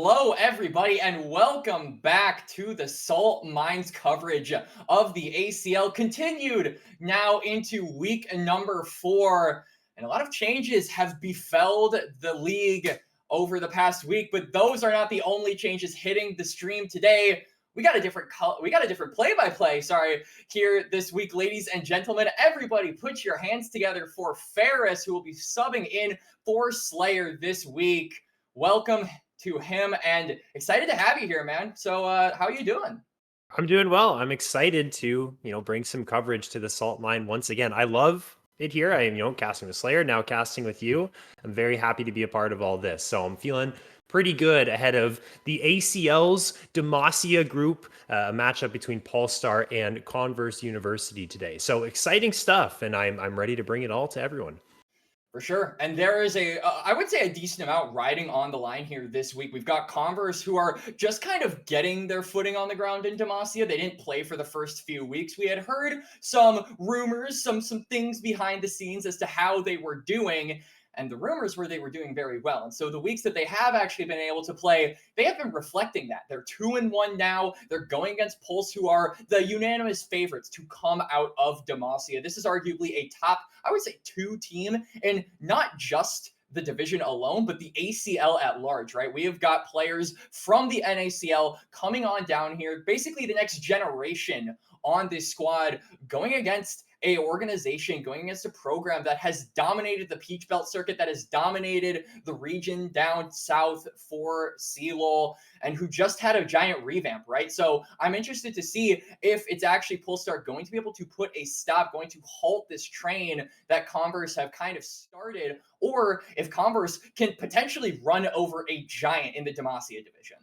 Hello, everybody, and welcome back to the Salt Mines coverage of the ACL. Continued now into week number 4, and a lot of changes have befelled the league over the past week. But those are not the only changes hitting the stream today. We got a different play-by-play. Sorry, here this week, ladies and gentlemen. Everybody, put your hands together for Ferris, who will be subbing in for Slayer this week. Welcome to him, and excited to have you here, man. So how are you doing? I'm doing well. I'm excited to, bring some coverage to the Salt Mine once again. I love it here. I am, casting with Slayer, now casting with you. I'm very happy to be a part of all this. So I'm feeling pretty good ahead of the ACL's Demacia group, a matchup between Polestar and Converse University today. So exciting stuff, and I'm ready to bring it all to everyone. For sure. And there is I would say a decent amount riding on the line here this week. We've got Converse, who are just kind of getting their footing on the ground in Demacia. They didn't play for the first few weeks. We had heard some rumors, some things behind the scenes as to how they were doing. And the rumors were they were doing very well. And so the weeks that they have actually been able to play, they have been reflecting that. They're 2-1 now. They're going against Pulse, who are the unanimous favorites to come out of Demacia. This is arguably a top, I would say, 2 team, and not just the division alone, but the ACL at large, right? We have got players from the NACL coming on down here, basically the next generation on this squad, going against a organization, going against a program that has dominated the Peach Belt circuit, that has dominated the region down south for CLOL, and who just had a giant revamp, right? So I'm interested to see if it's actually Polestar going to be able to put a stop, going to halt this train that Converse have kind of started, or if Converse can potentially run over a giant in the Demacia division.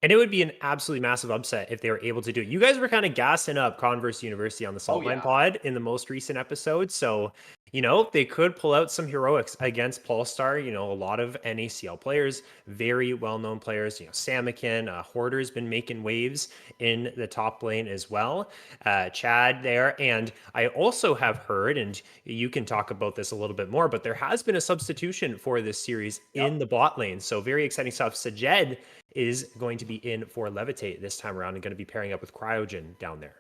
And it would be an absolutely massive upset if they were able to do it. You guys were kind of gassing up Converse University on the Oh, Saltline yeah. pod in the most recent episode. So, they could pull out some heroics against Polestar. A lot of NACL players, very well-known players. Samakin, Hoarder's been making waves in the top lane as well. Chad there. And I also have heard, and you can talk about this a little bit more, but there has been a substitution for this series in Yep. the bot lane. So very exciting stuff. Sajed is going to be in for Levitate this time around and going to be pairing up with Cryogen down there.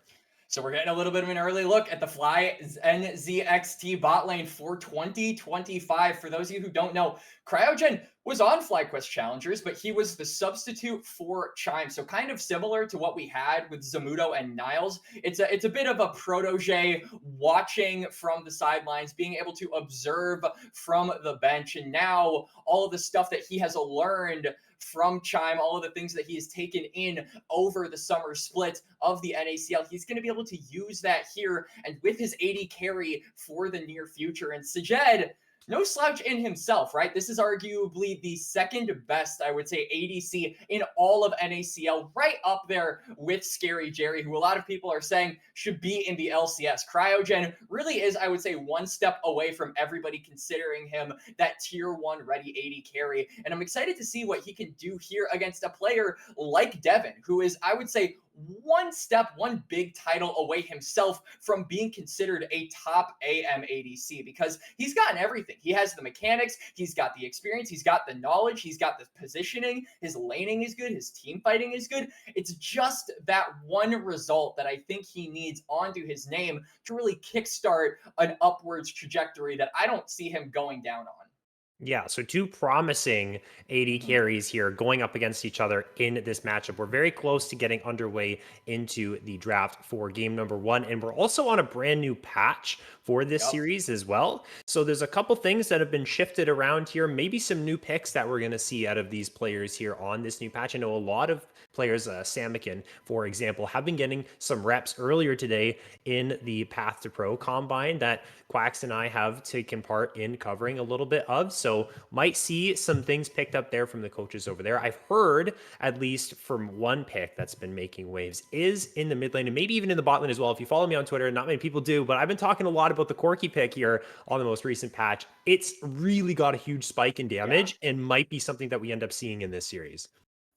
So we're getting a little bit of an early look at the Fly NZXT bot lane for 2025. For those of you who don't know, Cryogen was on FlyQuest Challengers, but he was the substitute for Chime. So kind of similar to what we had with Zamudo and Niles. It's a bit of a protege, watching from the sidelines, being able to observe from the bench. And now all of the stuff that he has learned from Chime, all of the things that he has taken in over the summer split of the NACL, he's going to be able to use that here and with his 80 carry for the near future. And Sajed, no slouch in himself, right? This is arguably the second best, I would say, ADC in all of NACL, right up there with Scary Jerry, who a lot of people are saying should be in the LCS. Cryogen really is, I would say, one step away from everybody considering him that tier 1 ready 80 carry. And I'm excited to see what he can do here against a player like Devin, who is, I would say, one big title away himself from being considered a top AM ADC, because he's gotten everything. He has the mechanics, he's got the experience, he's got the knowledge, he's got the positioning, his laning is good, his team fighting is good. It's just that one result that I think he needs onto his name to really kickstart an upwards trajectory that I don't see him going down on. Yeah, so two promising AD Mhm. carries here going up against each other in this matchup. We're very close to getting underway into the draft for game number 1, and we're also on a brand new patch for this Yep. series as well. So there's a couple things that have been shifted around here, maybe some new picks that we're going to see out of these players here on this new patch. I know a lot of players, Samakin, for example, have been getting some reps earlier today in the Path to Pro combine that Quacks and I have taken part in covering a little bit of. So might see some things picked up there from the coaches over there. I've heard, at least from one pick that's been making waves, is in the mid lane and maybe even in the bot lane as well. If you follow me on Twitter, not many people do, but I've been talking a lot about the Corki pick here on the most recent patch. It's really got a huge spike in Yeah. damage and might be something that we end up seeing in this series.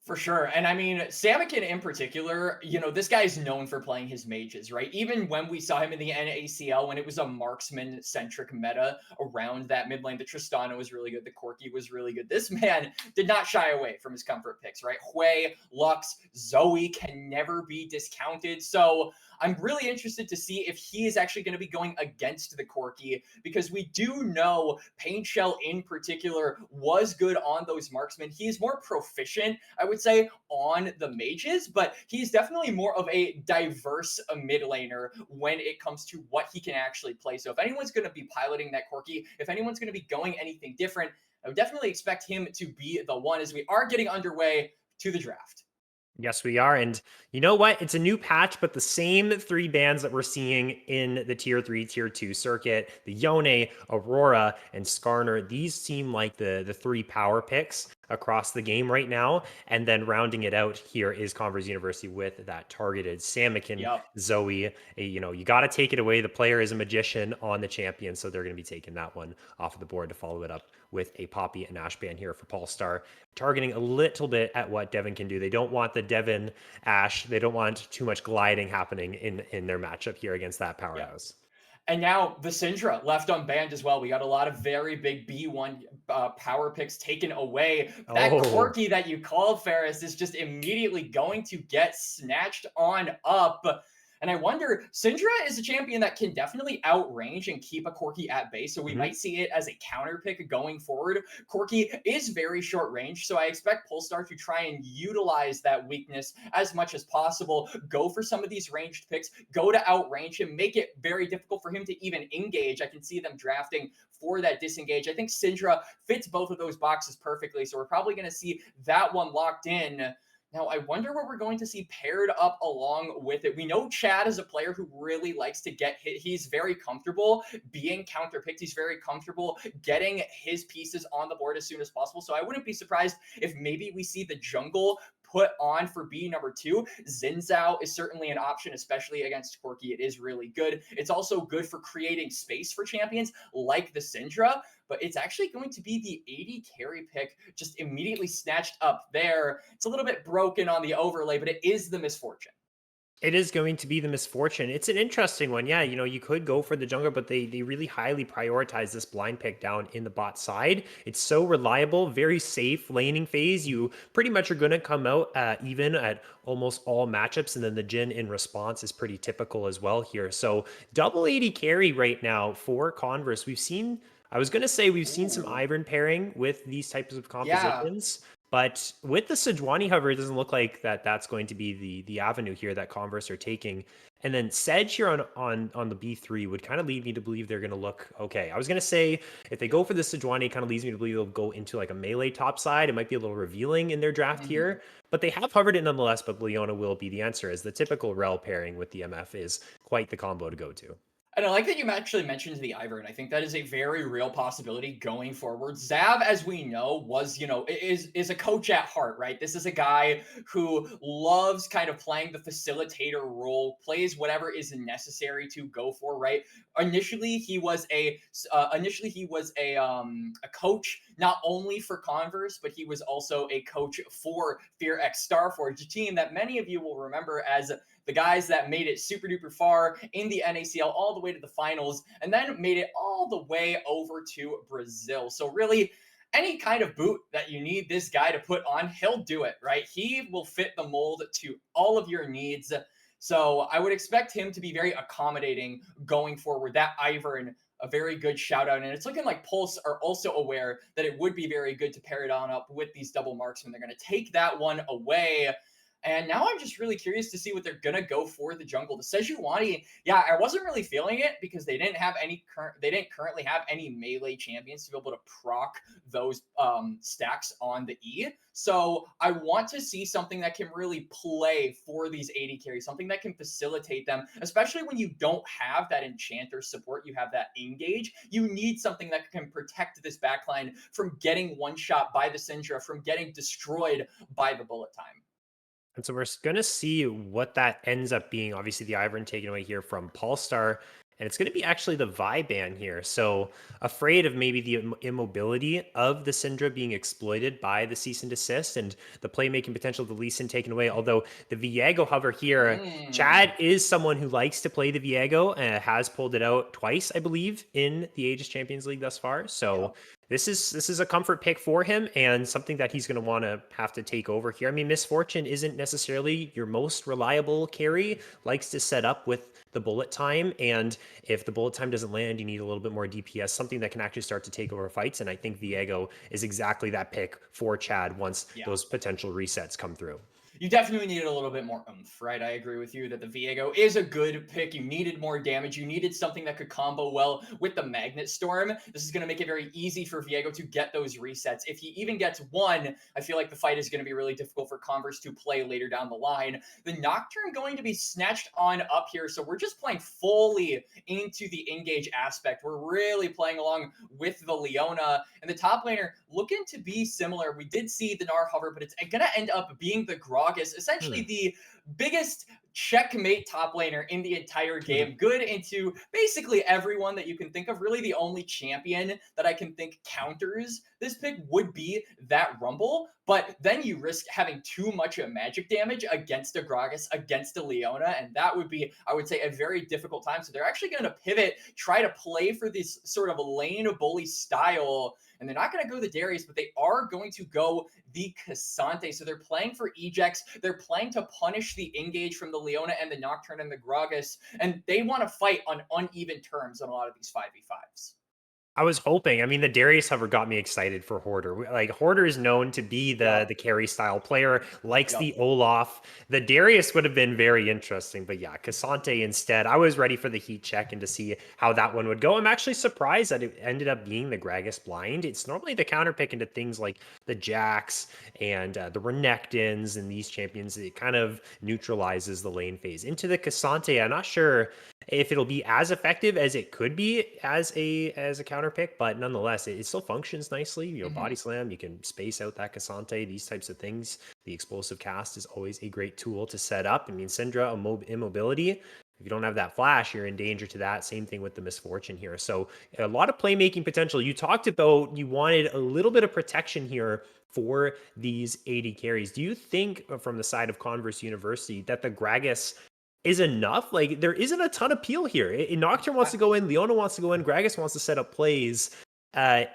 For sure. And I mean, Samikin in particular, this guy's known for playing his mages, right? Even when we saw him in the NACL, when it was a marksman centric meta around that mid lane, the Tristana was really good, the Corki was really good. This man did not shy away from his comfort picks, right? Hui, Lux, Zoe can never be discounted. So I'm really interested to see if he is actually going to be going against the Corki, because we do know Pain Shell in particular was good on those marksmen. He is more proficient, I would say, on the mages, but he's definitely more of a diverse mid laner when it comes to what he can actually play. So if anyone's going to be piloting that Corki, if anyone's going to be going anything different, I would definitely expect him to be the one, as we are getting underway to the draft. Yes, we are. And you know what? It's a new patch, but the same three bands that we're seeing in the tier 3, tier 2 circuit, the Yone, Aurora, and Skarner, these seem like the three power picks across the game right now. And then rounding it out here is Converse University with that targeted Samikin, Yep. Zoe. You got to take it away. The player is a magician on the champion, so they're going to be taking that one off of the board to follow it up with a Poppy and Ash ban here for Polestar, targeting a little bit at what Devin can do. They don't want the Devin Ash. They don't want too much gliding happening in their matchup here against that Yeah. powerhouse. And now the Syndra left unbanned as well. We got a lot of very big B1 power picks taken away. That Oh, Corki that you called, Ferris, is just immediately going to get snatched on up. And I wonder, Syndra is a champion that can definitely outrange and keep a Corki at bay. So we mhm. might see it as a counter pick going forward. Corki is very short range. So I expect Polestar to try and utilize that weakness as much as possible. Go for some of these ranged picks, go to outrange him, make it very difficult for him to even engage. I can see them drafting for that disengage. I think Syndra fits both of those boxes perfectly. So we're probably going to see that one locked in. Now, I wonder what we're going to see paired up along with it. We know Chad is a player who really likes to get hit. He's very comfortable being counterpicked. He's very comfortable getting his pieces on the board as soon as possible. So I wouldn't be surprised if maybe we see the jungle put on for B number 2. Xin Zhao is certainly an option, especially against Corki. It is really good. It's also good for creating space for champions like the Syndra, but it's actually going to be the AD carry pick just immediately snatched up there. It's a little bit broken on the overlay, but it is the misfortune. It is going to be the misfortune. It's an interesting one. Yeah, you could go for the jungler, but they really highly prioritize this blind pick down in the bot side. It's so reliable, very safe laning phase. You pretty much are going to come out even at almost all matchups, and then the Jin in response is pretty typical as well here. So double 80 carry right now for Converse. I was going to say we've seen some Ooh. Ivern pairing with these types of Yeah. compositions. But with the Sejuani, however, it doesn't look like that's going to be the avenue here that Converse are taking. And then Sedge here on the B3 would kind of lead me to believe they're going to look okay. I was going to say if they go for the Sejuani, it kind of leads me to believe they'll go into like a melee top side. It might be a little revealing in their draft Mhm. here, but they have hovered it nonetheless. But Leona will be the answer, as the typical Rel pairing with the MF is quite the combo to go to. And I like that you actually mentioned the Ivern. I think that is a very real possibility going forward. Zav, as we know, is a coach at heart, right? This is a guy who loves kind of playing the facilitator role, plays whatever is necessary to go for, right? Initially he was a coach not only for Converse, but he was also a coach for Fear X Starforge, a team that many of you will remember as the guys that made it super duper far in the NACL all the way to the finals, and then made it all the way over to Brazil. So really, any kind of boot that you need this guy to put on, he'll do it, right? He will fit the mold to all of your needs. So I would expect him to be very accommodating going forward. That Ivern, a very good shout out. And it's looking like Pulse are also aware that it would be very good to pair it on up with these double marks when they're going to take that one away. And now I'm just really curious to see what they're gonna go for the jungle. The Sejuani, yeah, I wasn't really feeling it because they didn't currently have any melee champions to be able to proc those stacks on the E. So I want to see something that can really play for these AD carries, something that can facilitate them, especially when you don't have that enchanter support, you have that engage. You need something that can protect this backline from getting one shot by the Syndra, from getting destroyed by the bullet time. And so we're going to see what that ends up being. Obviously, the Ivern taken away here from Polestar. And it's going to be actually the Vi ban here. So afraid of maybe the immobility of the Syndra being exploited by the cease and desist and the playmaking potential of the Lee Sin taken away. Although the Viego hover here, Mm. Chad is someone who likes to play the Viego and has pulled it out twice, I believe, in the Aegis Champions League thus far. So Yep. this is a comfort pick for him and something that he's going to want to have to take over here. I mean, Misfortune isn't necessarily your most reliable carry, likes to set up with the bullet time, and if the bullet time doesn't land, you need a little bit more DPS, something that can actually start to take over fights. And I think Viego is exactly that pick for Chad once Yeah. those potential resets come through. You definitely needed a little bit more oomph, right? I agree with you that the Viego is a good pick. You needed more damage. You needed something that could combo well with the Magnet Storm. This is going to make it very easy for Viego to get those resets. If he even gets one, I feel like the fight is going to be really difficult for Converse to play later down the line. The Nocturne going to be snatched on up here, so we're just playing fully into the engage aspect. We're really playing along with the Leona, and the top laner looking to be similar. We did see the Gnar hover, but it's going to end up being the Gragas, essentially the biggest checkmate top laner in the entire game. Good into basically everyone that you can think of. Really, the only champion that I can think counters this pick would be that Rumble. But then you risk having too much magic damage against a Gragas, against a Leona, and that would be, I would say, a very difficult time. So they're actually going to pivot, try to play for this sort of lane bully style, and they're not going to go the Darius, but they are going to go the Cassante. So they're playing for ejects. They're playing to punish the engage from the Leona and the Nocturne and the Gragas, and they want to fight on uneven terms on a lot of these 5v5s. I was hoping. I mean, the Darius hover got me excited for Hoarder. Like Hoarder is known to be the Yep. the carry style player, likes Yep. the Olaf. The Darius would have been very interesting, but yeah, Cassante instead. I was ready for the heat check and to see how that one would go. I'm actually surprised that it ended up being the Gragas blind. It's normally the counter pick into things like the Jax and the Renekton's and these champions. It kind of neutralizes the lane phase. Into the Cassante, I'm not sure if it'll be as effective as it could be as a counter pick, but nonetheless, it still functions nicely. You know, body Mm-hmm. slam, you can space out that Cassante, these types of things. The explosive cast is always a great tool to set up. I mean, Syndra, immobility. If you don't have that flash, you're in danger to that. Same thing with the Misfortune here. So a lot of playmaking potential. You talked about you wanted a little bit of protection here for these 80 carries. Do you think from the side of Converse University that the Gragas is enough? Like there isn't a ton of appeal here. Nocturne wants to go in, Leona wants to go in, Gragas wants to set up plays.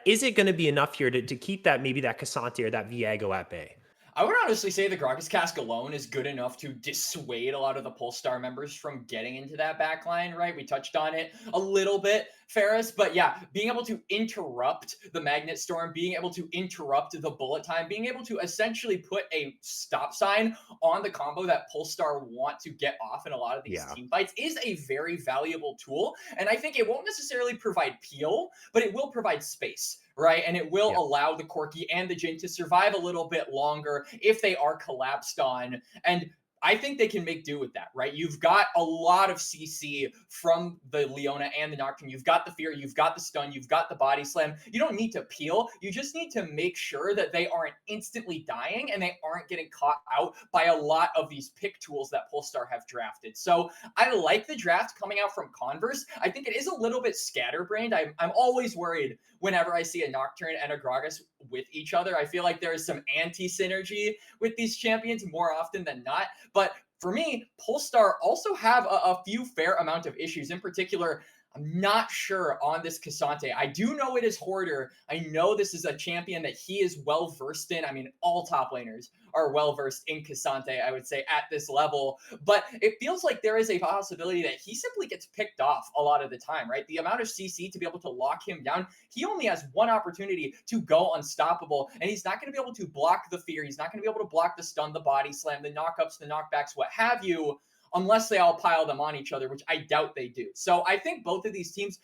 Is it going to be enough here to keep that maybe that Cassante or that Viego at bay? I would honestly say the Gragas cask alone is good enough to dissuade a lot of the Polestar members from getting into that backline, right? We touched on it a little bit, Ferris, but yeah, being able to interrupt the Magnet Storm, being able to interrupt the bullet time, being able to essentially put a stop sign on the combo that Polestar want to get off in a lot of these Yeah. team fights is a very valuable tool. And I think it won't necessarily provide peel, but it will provide space, right? And it will Yeah. allow the Corki and the Jin to survive a little bit longer if they are collapsed on. And I think they can make do with that, right? You've got a lot of CC from the Leona and the Nocturne. You've got the fear, you've got the stun, you've got the body slam. You don't need to peel. You just need to make sure that they aren't instantly dying and they aren't getting caught out by a lot of these pick tools that Polestar have drafted. So I like the draft coming out from Converse. I think it is a little bit scatterbrained. I'm always worried whenever I see a Nocturne and a Gragas with each other. I feel like there is some anti-synergy with these champions more often than not. But for me, Polestar also have a few fair amount of issues. In particular, I'm not sure on this Cassante. I do know it is Hoarder. I know this is a champion that he is well versed in. I mean, all top laners are well versed in Cassante, I would say, at this level. But it feels like there is a possibility that he simply gets picked off a lot of the time, right? The amount of CC to be able to lock him down, he only has one opportunity to go unstoppable, and he's not going to be able to block the fear. He's not going to be able to block the stun, the body slam, the knockups, the knockbacks, what have you, unless they all pile them on each other, which I doubt they do. So I think both of these teams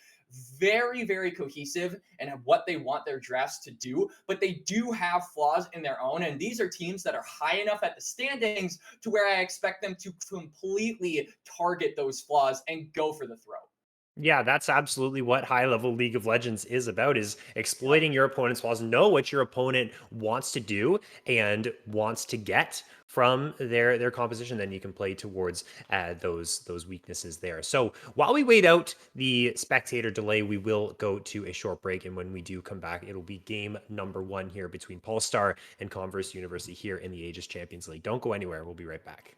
very, very cohesive and what they want their drafts to do, but they do have flaws in their own. And these are teams that are high enough at the standings to where I expect them to completely target those flaws and go for the throw. Yeah, that's absolutely what high level League of Legends is about, is Yep. exploiting your opponent's flaws, know what your opponent wants to do and wants to get from their composition. Then you can play towards those weaknesses there. So while we wait out the spectator delay, we will go to a short break, and when we do come back, it'll be game number 1 here between Polestar and Converse University here in the Aegis Champions League. Don't go anywhere. We'll be right back.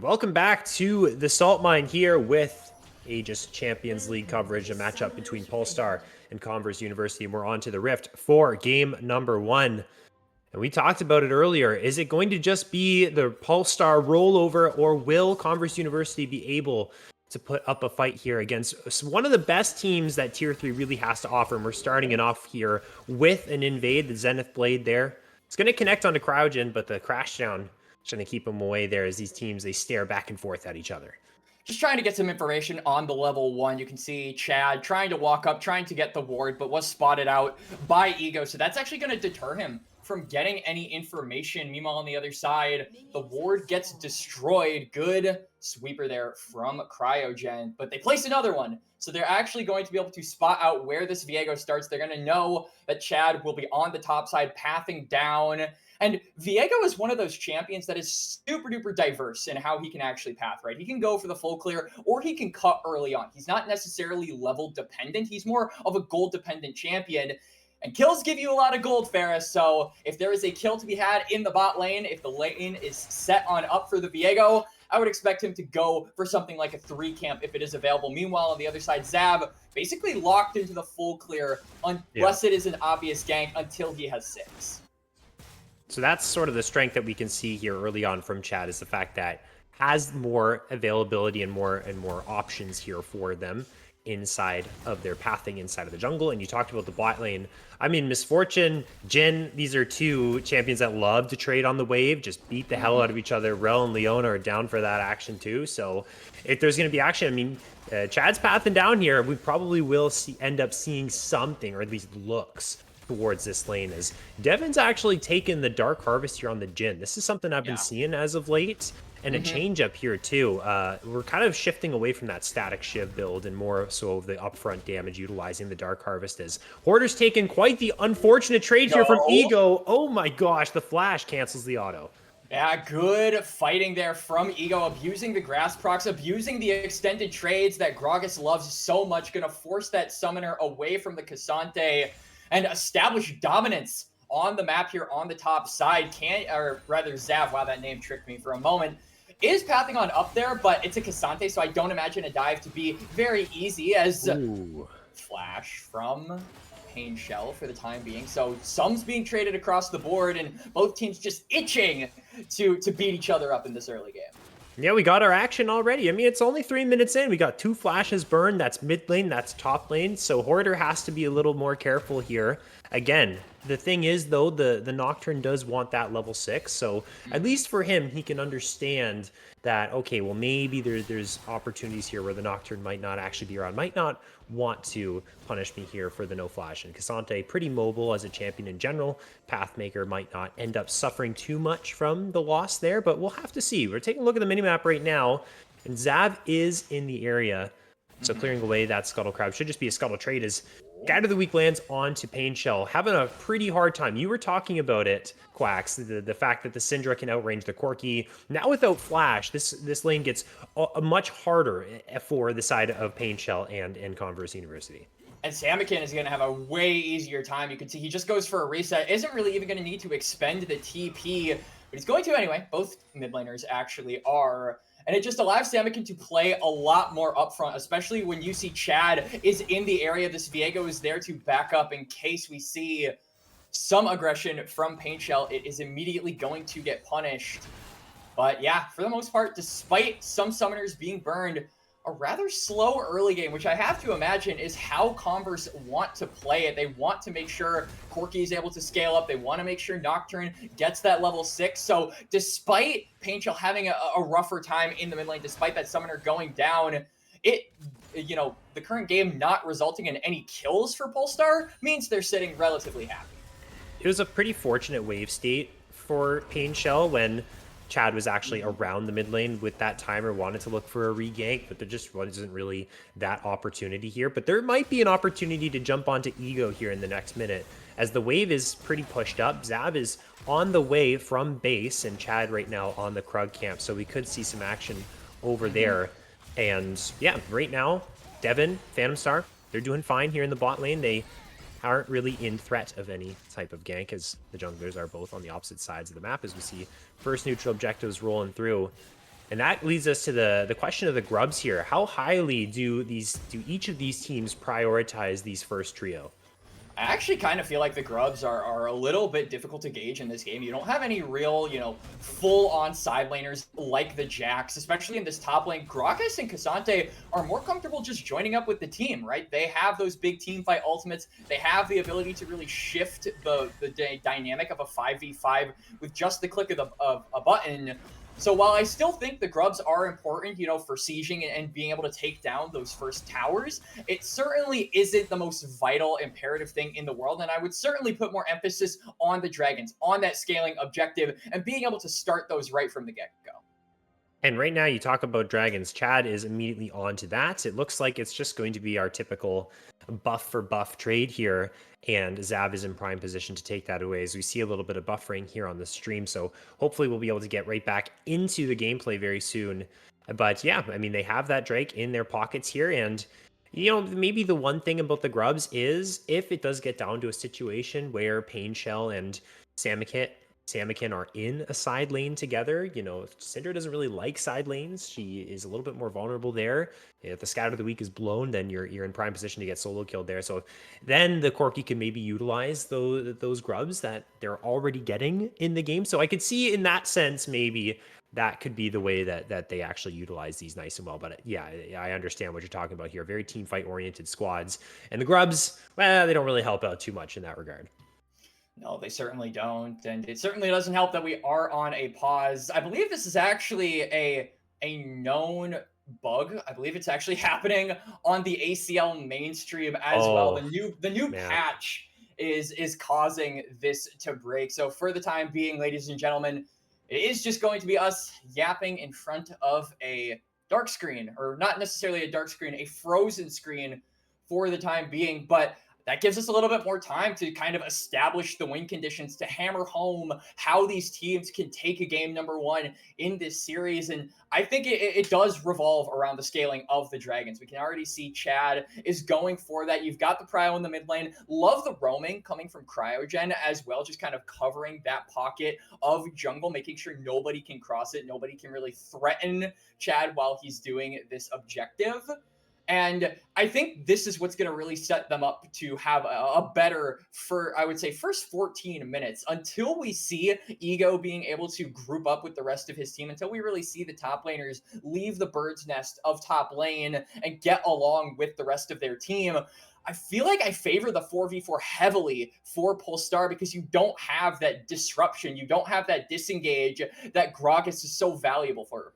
Welcome back to the Salt Mine here with Aegis Champions League coverage, a matchup between Polestar and Converse University. And we're on to the Rift for game number 1. And we talked about it earlier. Is it going to just be the Polestar rollover, or will Converse University be able to put up a fight here against one of the best teams that Tier 3 really has to offer? And we're starting it off here with an Invade, the Zenith Blade there. It's going to connect onto Cryogen, but the Crashdown is going to keep him away there as these teams, they stare back and forth at each other. Just trying to get some information on the level 1. You can see Chad trying to walk up, trying to get the ward, but was spotted out by Ego. So that's actually going to deter him from getting any information. Meanwhile, on the other side, the ward gets destroyed. Good sweeper there from Cryogen, but they place another one. So they're actually going to be able to spot out where this Viego starts. They're going to know that Chad will be on the top side, pathing down. And Viego is one of those champions that is super duper diverse in how he can actually path, right? He can go for the full clear or he can cut early on. He's not necessarily level dependent. He's more of a gold dependent champion. And kills give you a lot of gold, Ferris. So if there is a kill to be had in the bot lane, if the lane is set on up for the Viego, I would expect him to go for something like a 3 camp if it is available. Meanwhile, on the other side, Zav basically locked into the full clear unless it is an obvious gank until he has 6. So that's sort of the strength that we can see here early on from Chad, is the fact that has more availability and more options here for them inside of their pathing inside of the jungle. And you talked about the bot lane. I mean, Misfortune, Jin, these are two champions that love to trade on the wave, just beat the hell out of each other. Rel and Leona are down for that action too. So if there's going to be action, I mean, Chad's pathing down here. We probably will end up seeing something, or at least looks towards this lane, as Devin's actually taken the Dark Harvest here on the Jin. This is something I've been seeing as of late. And a change up here too. We're kind of shifting away from that static Shiv build and more so of the upfront damage, utilizing the Dark Harvest, as Hoarder's taken quite the unfortunate trade here from Ego. Oh my gosh, the flash cancels the auto. Yeah, good fighting there from Ego, abusing the grass procs, abusing the extended trades that Gragas loves so much, gonna force that summoner away from the Cassante and establish dominance on the map here on the top side. Zav, wow, that name tricked me for a moment, is pathing on up there, but it's a Cassante, so I don't imagine a dive to be very easy, as flash from Pain Shell for the time being. So some's being traded across the board, and both teams just itching to beat each other up in this early game. Yeah, we got our action already. I mean, it's only 3 minutes in. We got 2 flashes burned. That's mid lane, that's top lane. So Hoarder has to be a little more careful here. Again, the thing is, though, the Nocturne does want that level 6. So at least for him, he can understand that, okay, well, maybe there's opportunities here where the Nocturne might not actually be around, might not want to punish me here for the no flash. And Cassante, pretty mobile as a champion in general. Pathmaker might not end up suffering too much from the loss there, but we'll have to see. We're taking a look at the minimap right now, and Zav is in the area. So clearing away that Scuttle Crab should just be a Scuttle trade, as Guide of the Weak lands onto Pain Shell, having a pretty hard time. You were talking about it, Quacks, the fact that the Syndra can outrange the Corki. Now without Flash, this lane gets much harder for the side of Pain Shell and Converse University. And Samikin is going to have a way easier time. You can see he just goes for a reset. Isn't really even going to need to expend the TP, but he's going to anyway. Both mid laners actually are. And it just allows Samikin to play a lot more upfront, especially when you see Chad is in the area. This Viego is there to back up in case we see some aggression from Pain Shell. It is immediately going to get punished. But yeah, for the most part, despite some summoners being burned, a rather slow early game, which I have to imagine is how Converse want to play it. They want to make sure Corki is able to scale up. They want to make sure Nocturne gets that level 6. So despite Pain Shell having a rougher time in the mid lane, despite that summoner going down, the current game not resulting in any kills for Polestar means they're sitting relatively happy. It was a pretty fortunate wave state for Pain Shell when Chad was actually around the mid lane with that timer, wanted to look for a regank, but there just wasn't really that opportunity here. But there might be an opportunity to jump onto Ego here in the next minute, as the wave is pretty pushed up. Zav is on the way from base, and Chad right now on the Krug camp, so we could see some action over there. And yeah, right now, Devin, Phantom Star, they're doing fine here in the bot lane. They aren't really in threat of any type of gank, as the junglers are both on the opposite sides of the map, as we see first neutral objectives rolling through. And that leads us to the question of the grubs here. How highly do each of these teams prioritize these first trio? I actually kind of feel like the grubs are a little bit difficult to gauge in this game. You don't have any real, full-on side laners like the Jax, especially in this top lane. Gragas and Cassante are more comfortable just joining up with the team, right? They have those big team fight ultimates. They have the ability to really shift the dynamic of a 5v5 with just the click of a button. So while I still think the grubs are important, for sieging and being able to take down those first towers, it certainly isn't the most vital imperative thing in the world. And I would certainly put more emphasis on the dragons, on that scaling objective, and being able to start those right from the get-go. And right now, you talk about dragons. Chad is immediately on to that. It looks like it's just going to be our typical buff for buff trade here. And Zav is in prime position to take that away as we see a little bit of buffering here on the stream. So hopefully, we'll be able to get right back into the gameplay very soon. But yeah, I mean, they have that Drake in their pockets here. And, maybe the one thing about the Grubs is if it does get down to a situation where Pain Shell and Samikin are in a side lane together. Cinder doesn't really like side lanes. She is a little bit more vulnerable there. If the scatter of the week is blown, then you're in prime position to get solo killed there. So then the Corki can maybe utilize those grubs that they're already getting in the game. So I could see in that sense maybe that could be the way that they actually utilize these nice and well. But yeah, I understand what you're talking about here. Very team fight oriented squads, and the grubs, well, they don't really help out too much in that regard. No, they certainly don't, and it certainly doesn't help that we are on a pause. I believe this is actually a known bug. I believe it's actually happening on the ACL mainstream as well. Oh The new man. patch is causing this to break. So for the time being, ladies and gentlemen, it is just going to be us yapping in front of a dark screen, or not necessarily a dark screen, a frozen screen for the time being, but that gives us a little bit more time to kind of establish the win conditions, to hammer home how these teams can take a game number one in this series. And I think it does revolve around the scaling of the Dragons. We can already see Chad is going for that. You've got the Prio in the mid lane. Love the roaming coming from Cryogen as well, just kind of covering that pocket of jungle, making sure nobody can cross it. Nobody can really threaten Chad while he's doing this objective. And I think this is what's going to really set them up to have a better, I would say, first 14 minutes until we see Ego being able to group up with the rest of his team, until we really see the top laners leave the bird's nest of top lane and get along with the rest of their team. I feel like I favor the 4v4 heavily for Polestar because you don't have that disruption. You don't have that disengage that Gragas is so valuable for.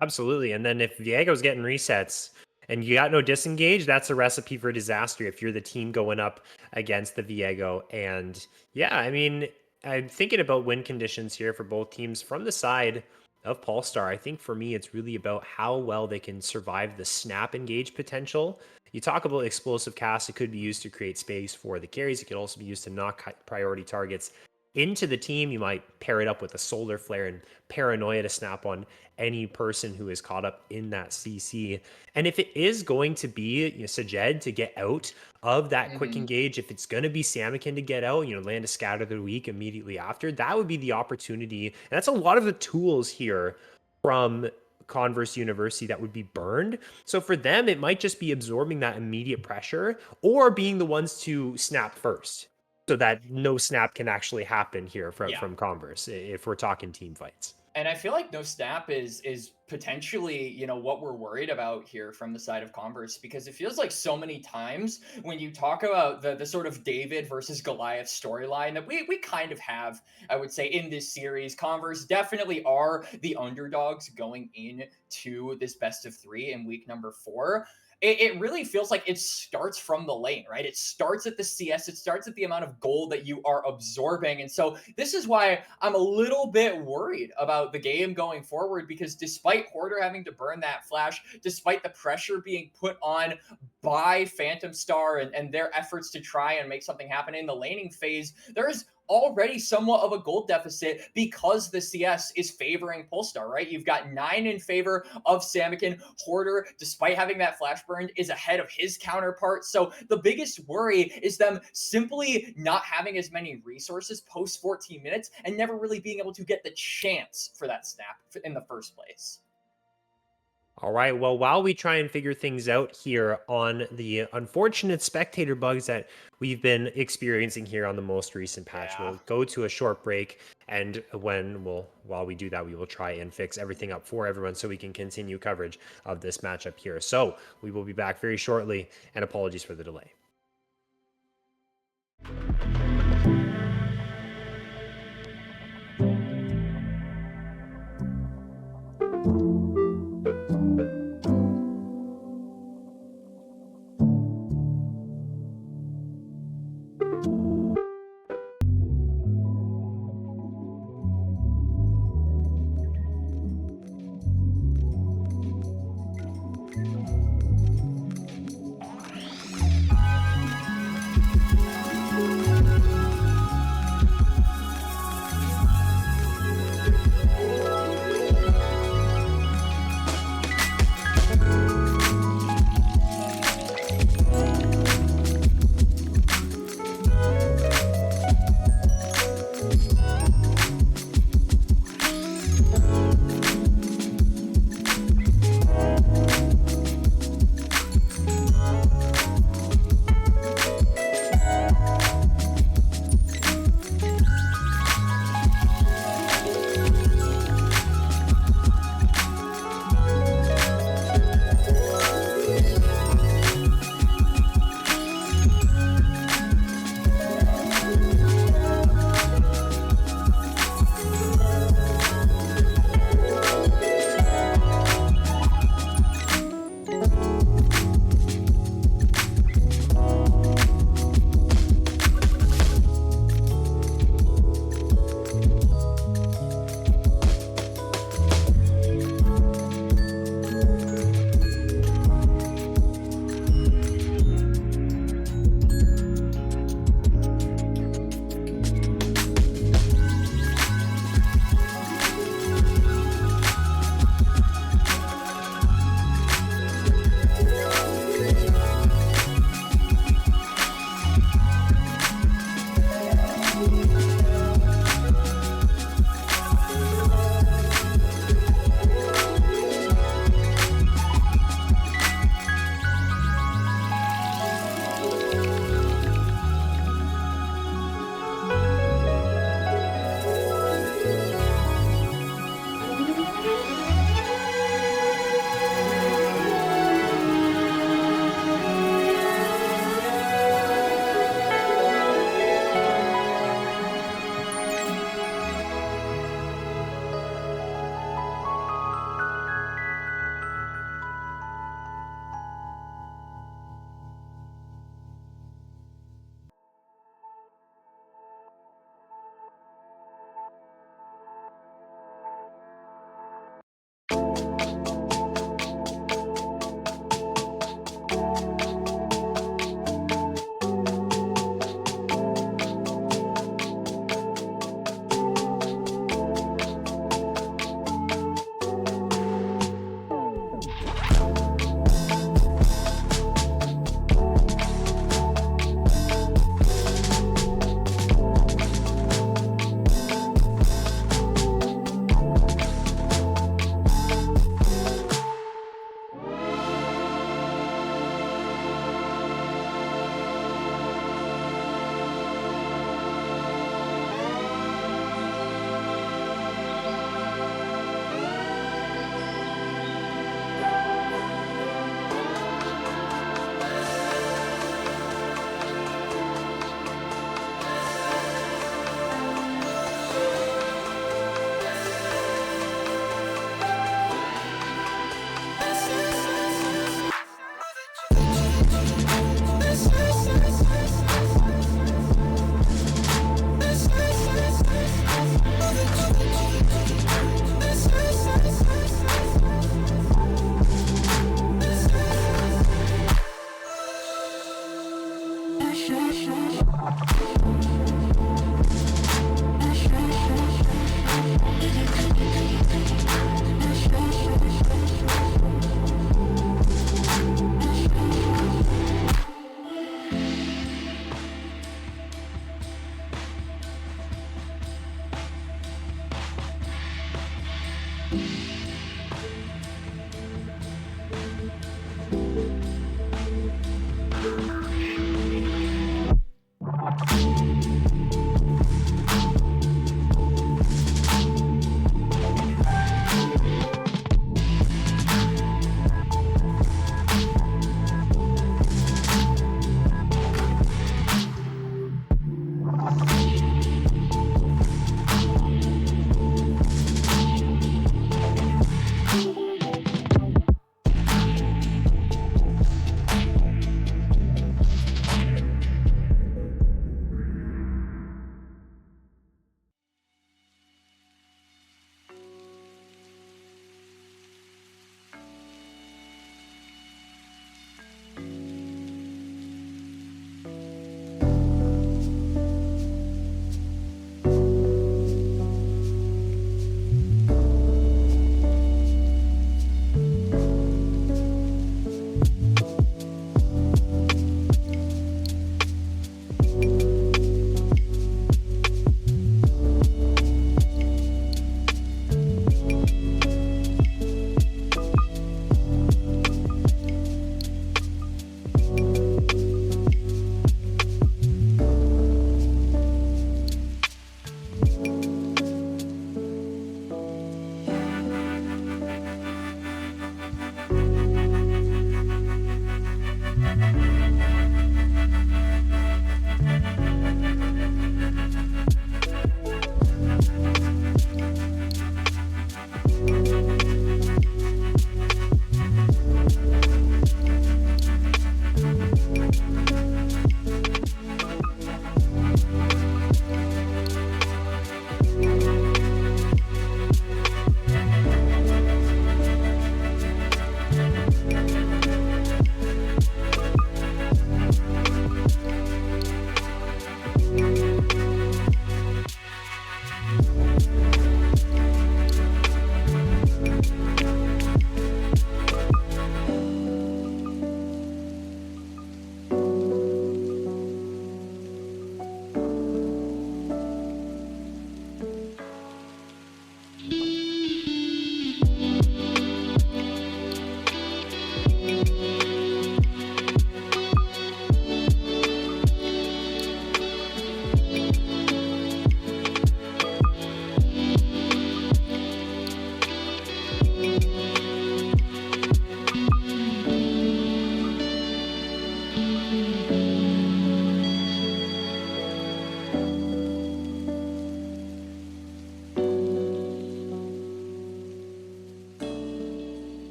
Absolutely. And then if Viego's getting resets and you got no disengage, that's a recipe for disaster if you're the team going up against the Viego. And yeah, I mean, I'm thinking about win conditions here for both teams from the side of Polestar. I think for me, it's really about how well they can survive the snap engage potential. You talk about explosive cast, it could be used to create space for the carries. It could also be used to knock priority targets into the team. You might pair it up with a solar flare and paranoia to snap on any person who is caught up in that CC. And if it is going to be Sajed to get out of that quick engage, if it's going to be Samikin to get out, land a scatter of the week immediately after, that would be the opportunity. And that's a lot of the tools here from Converse University that would be burned. So for them, it might just be absorbing that immediate pressure or being the ones to snap first, so that no snap can actually happen here from Converse if we're talking team fights. And I feel like no snap is potentially, what we're worried about here from the side of Converse, because it feels like so many times when you talk about the sort of David versus Goliath storyline that we kind of have, I would say, in this series, Converse definitely are the underdogs going into this best of three in week number 4. It really feels like it starts from the lane, right? It starts at the CS. It starts at the amount of gold that you are absorbing. And so this is why I'm a little bit worried about the game going forward, because despite Hoarder having to burn that flash, despite the pressure being put on by Phantom Star and their efforts to try and make something happen in the laning phase, there's already somewhat of a gold deficit because the CS is favoring Polestar, right? You've got 9 in favor of Samikin. Hoarder, despite having that flash burned, is ahead of his counterpart. So the biggest worry is them simply not having as many resources post 14 minutes and never really being able to get the chance for that snap in the first place. All right. Well, while we try and figure things out here on the unfortunate spectator bugs that we've been experiencing here on the most recent patch, we'll go to a short break. And while we do that, we will try and fix everything up for everyone so we can continue coverage of this matchup here. So we will be back very shortly, and apologies for the delay.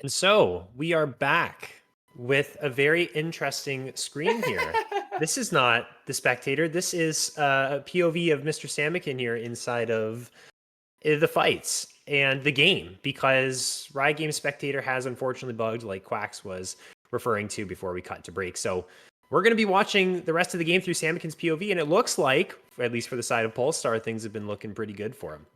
And so we are back with a very interesting screen here. This is not the spectator. This is a POV of Mr. Samikin here inside of the fights and the game, because Riot Games Spectator has unfortunately bugged, like Quacks was referring to before we cut to break. So we're going to be watching the rest of the game through Samikin's POV, and it looks like, at least for the side of Polestar, things have been looking pretty good for him.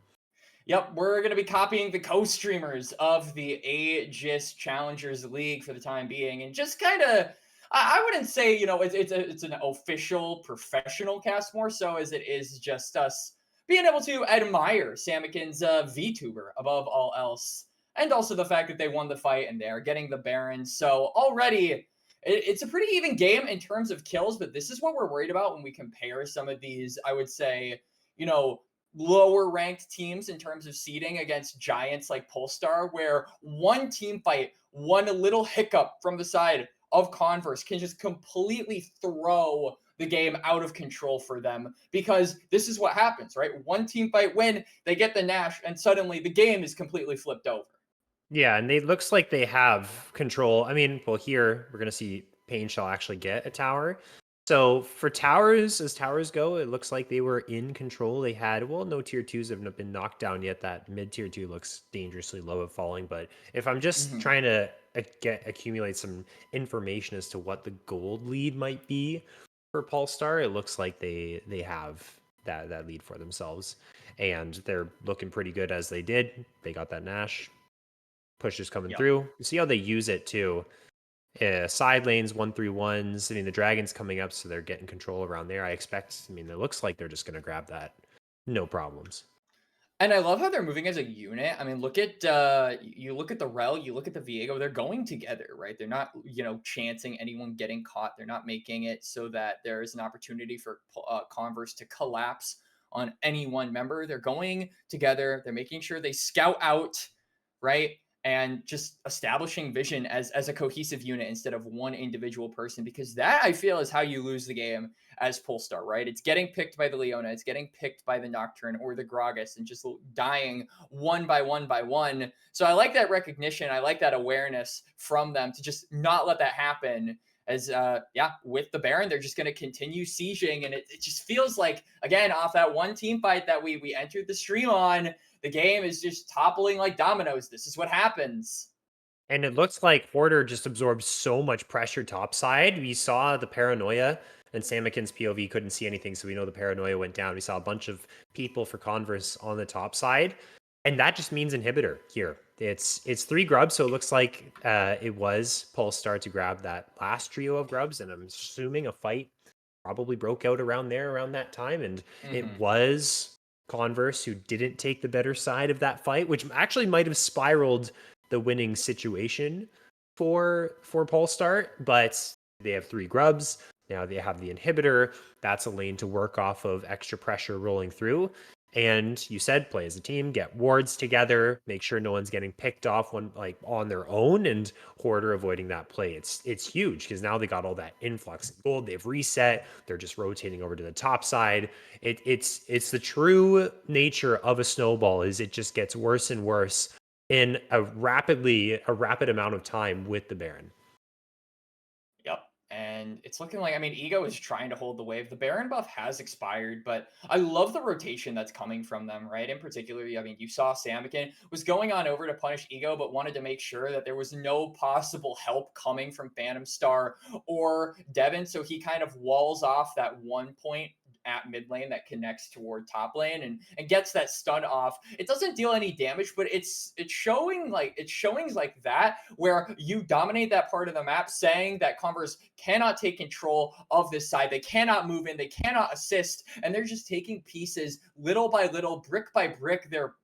Yep, we're going to be copying the co-streamers of the Aegis Challengers League for the time being, and just kind of, I wouldn't say, it's an official professional cast more so as it is just us being able to admire Samikin's VTuber above all else, and also the fact that they won the fight and they're getting the Baron. So already, it's a pretty even game in terms of kills, but this is what we're worried about when we compare some of these, I would say, lower ranked teams in terms of seeding against giants like Polestar, where one team fight, one little hiccup from the side of Converse can just completely throw the game out of control for them, because this is what happens, right? One team fight win, they get the Nash, and suddenly the game is completely flipped over. Yeah, and it looks like they have control. I mean, well, here we're going to see Pain shall actually get a tower. So for towers, as towers go, it looks like they were in control. They had, well, no tier twos have been knocked down yet. That mid tier two looks dangerously low of falling. But if I'm just Mhm. trying to accumulate some information as to what the gold lead might be for Polestar, it looks like they have that lead for themselves, and they're looking pretty good as they did. They got that Nash. Pushers coming Yep. through. You see how they use it too. Side lanes, 1-3-1s. I mean, the Dragon's coming up, so they're getting control around there. I mean, it looks like they're just going to grab that. No problems. And I love how they're moving as a unit. I mean, look at you look at the Rel, you look at the Viego, they're going together, right? They're not, chancing anyone getting caught. They're not making it so that there is an opportunity for Converse to collapse on any one member. They're going together. They're making sure they scout out, right? And just establishing vision as a cohesive unit instead of one individual person, because that I feel is how you lose the game as Polestar, right? It's getting picked by the Leona, it's getting picked by the Nocturne or the Gragas, and just dying one by one by one. So I like that recognition. I like that awareness from them to just not let that happen. As with the Baron, they're just going to continue sieging, and it just feels like, again, off that one team fight that we entered the stream on, the game is just toppling like dominoes. This is what happens. And it looks like Hoarder just absorbed so much pressure topside. We saw the paranoia, and Samikin's POV couldn't see anything, so we know the paranoia went down. We saw a bunch of people for Converse on the top side, and that just means inhibitor here. It's 3 grubs, so it looks like it was Polestar to grab that last trio of grubs, and I'm assuming a fight probably broke out around that time, and it Mm-hmm. was Converse who didn't take the better side of that fight, which actually might have spiraled the winning situation for Polestar, but they have 3 grubs. Now they have the inhibitor. That's a lane to work off of, extra pressure rolling through. And you said play as a team, get wards together, make sure no one's getting picked off on their own, and Hoarder avoiding that play. It's huge because now they got all that influx of gold. They've reset. They're just rotating over to the top side. It's the true nature of a snowball. Is it just gets worse and worse in a rapid amount of time with the Baron. Yep. And it's looking like, I mean, Ego is trying to hold the wave. The Baron buff has expired, but I love the rotation that's coming from them, right? In particular, I mean, you saw Samikin was going on over to punish Ego, but wanted to make sure that there was no possible help coming from Phantom Star or Devin. So he kind of walls off that one point at mid lane that connects toward top lane and gets that stun off. It doesn't deal any damage, but it's showing like that where you dominate that part of the map, saying that Converse cannot take control of this side. They cannot move in, they cannot assist, and they're just taking pieces little by little, brick by brick. They're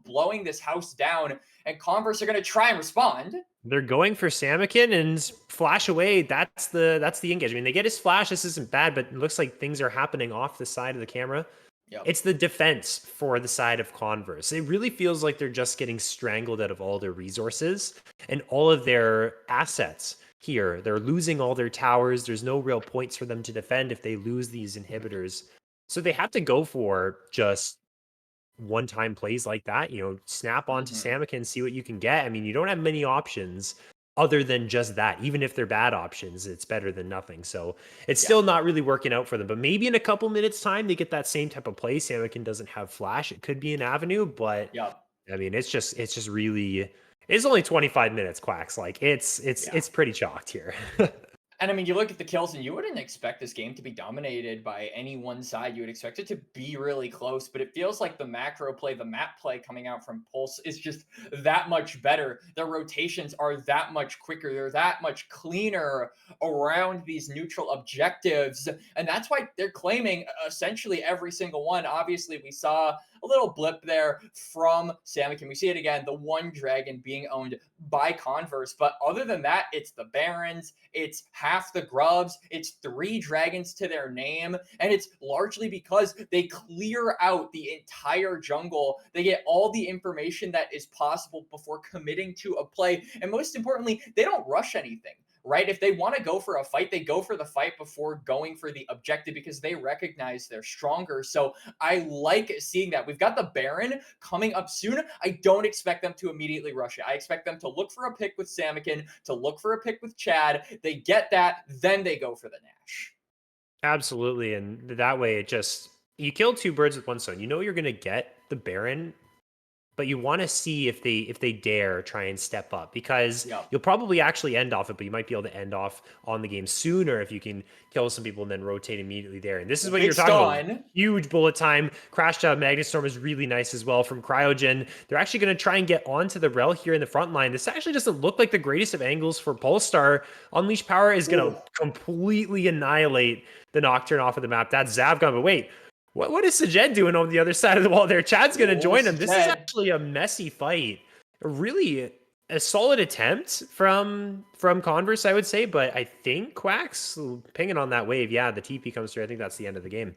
blowing this house down, and Converse are going to try and respond. They're going for Samikin and flash away. That's the engage. I mean, they get his flash. This isn't bad, but it looks like things are happening off the side of the camera. Yep. It's the defense for the side of Converse. It really feels like they're just getting strangled out of all their resources and all of their assets here. They're losing all their towers. There's no real points for them to defend if they lose these inhibitors. So they have to go for just one-time plays like that, snap onto Mhm. Samick, see what you can get. I mean, you don't have many options other than just that. Even if they're bad options, it's better than nothing. So it's Yeah. still not really working out for them. But maybe in a couple minutes time, they get that same type of play. Samick doesn't have flash. It could be an avenue, but Yep. I mean, it's just really, it's only 25 minutes, Quacks. Like it's it's Yeah. it's pretty chalked here. And I mean, you look at the kills, and you wouldn't expect this game to be dominated by any one side. You would expect it to be really close, but it feels like the macro play, the map play coming out from Pulse is just that much better. Their rotations are that much quicker. They're that much cleaner around these neutral objectives. And that's why they're claiming essentially every single one. Obviously, we saw a little blip there from Samick, and we see it again, the one dragon being owned by Converse. But other than that, it's the Barons, it's half the Grubs, it's 3 dragons to their name, and it's largely because they clear out the entire jungle. They get all the information that is possible before committing to a play, and most importantly, they don't rush anything. Right? If they want to go for a fight, they go for the fight before going for the objective because they recognize they're stronger. So I like seeing that. We've got the Baron coming up soon. I don't expect them to immediately rush it. I expect them to look for a pick with Samikin, to look for a pick with Chad. They get that, then they go for the Nash. Absolutely. And that way you kill two birds with one stone. You know you're gonna get the Baron, but you want to see if they dare try and step up, because Yep. you'll probably actually end off it, but you might be able to end off on the game sooner if you can kill some people and then rotate immediately there. And this is Well, what big you're talking about. stun. Huge bullet time. Crash out Magnet Storm is really nice as well from Cryogen. They're actually going to try and get onto the Rel here in the front line. This actually doesn't look like the greatest of angles for Polestar. Unleash Power is going Ooh. to completely annihilate the Nocturne off of the map. That's Zavgun, but wait, what is Sejed doing on the other side of the wall there? Chad's going to Oh, join him. This is Sejed. actually a messy fight. Really a solid attempt from Converse, I would say, but I think Quacks pinging on that wave. Yeah, the TP comes through. I think that's the end of the game.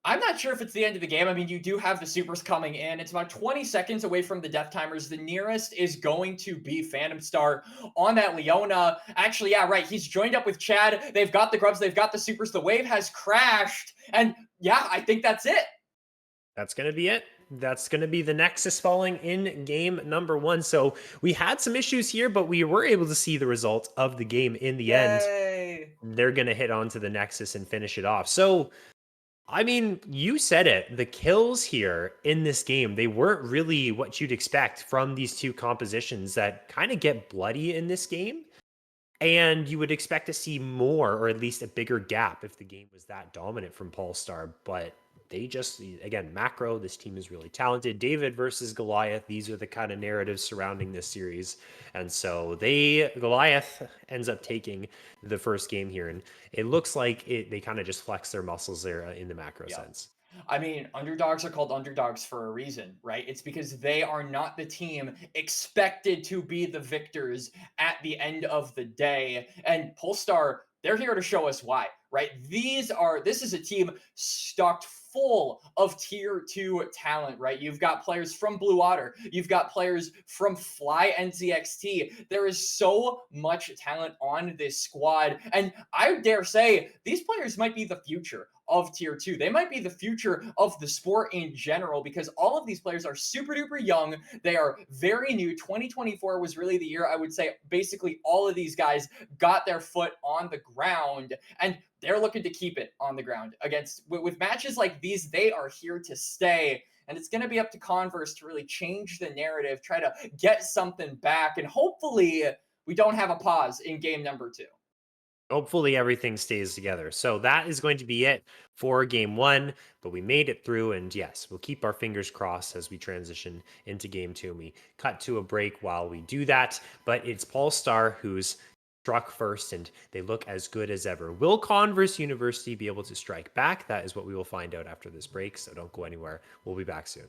I'm not sure if it's the end of the game. I mean, you do have the supers coming in. It's about 20 seconds away from the death timers. The nearest is going to be Phantom Star on that Leona. Actually, yeah, right. He's joined up with Chad. They've got the grubs. They've got the supers. The wave has crashed. And yeah, I think that's it. That's going to be it. That's going to be the Nexus falling in game number 1. So we had some issues here, but we were able to see the result of the game in the end. Yay. They're going to hit onto the Nexus and finish it off. So I mean, you said it. The kills here in this game, they weren't really what you'd expect from these two compositions that kind of get bloody in this game. And you would expect to see more, or at least a bigger gap, if the game was that dominant from Polestar. But they just, again, macro, this team is really talented. David versus Goliath, these are the kind of narratives surrounding this series. And so Goliath ends up taking the first game here. And it looks like they kind of just flex their muscles there in the macro Yeah. sense. I mean, underdogs are called underdogs for a reason, right? It's because they are not the team expected to be the victors at the end of the day. And Polestar, they're here to show us why, right? This is a team stocked full of tier 2 talent, right? You've got players from Blue Otter, you've got players from Fly NZXT. There is so much talent on this squad, and I dare say these players might be the future of tier 2. They might be the future of the sport in general, because all of these players are super duper young. They are very new. 2024 was really the year, I would say, basically all of these guys got their foot on the ground, and they're looking to keep it on the ground against with matches like these. They are here to stay, and it's going to be up to Converse to really change the narrative, try to get something back, and hopefully we don't have a pause in game number 2. Hopefully everything stays together. So that is going to be it for game 1, but we made it through, and yes, we'll keep our fingers crossed as we transition into game 2 and we cut to a break while we do that. But it's Polestar who's struck first, and they look as good as ever. Will Converse University be able to strike back? That is what we will find out after this break, so don't go anywhere. We'll be back soon.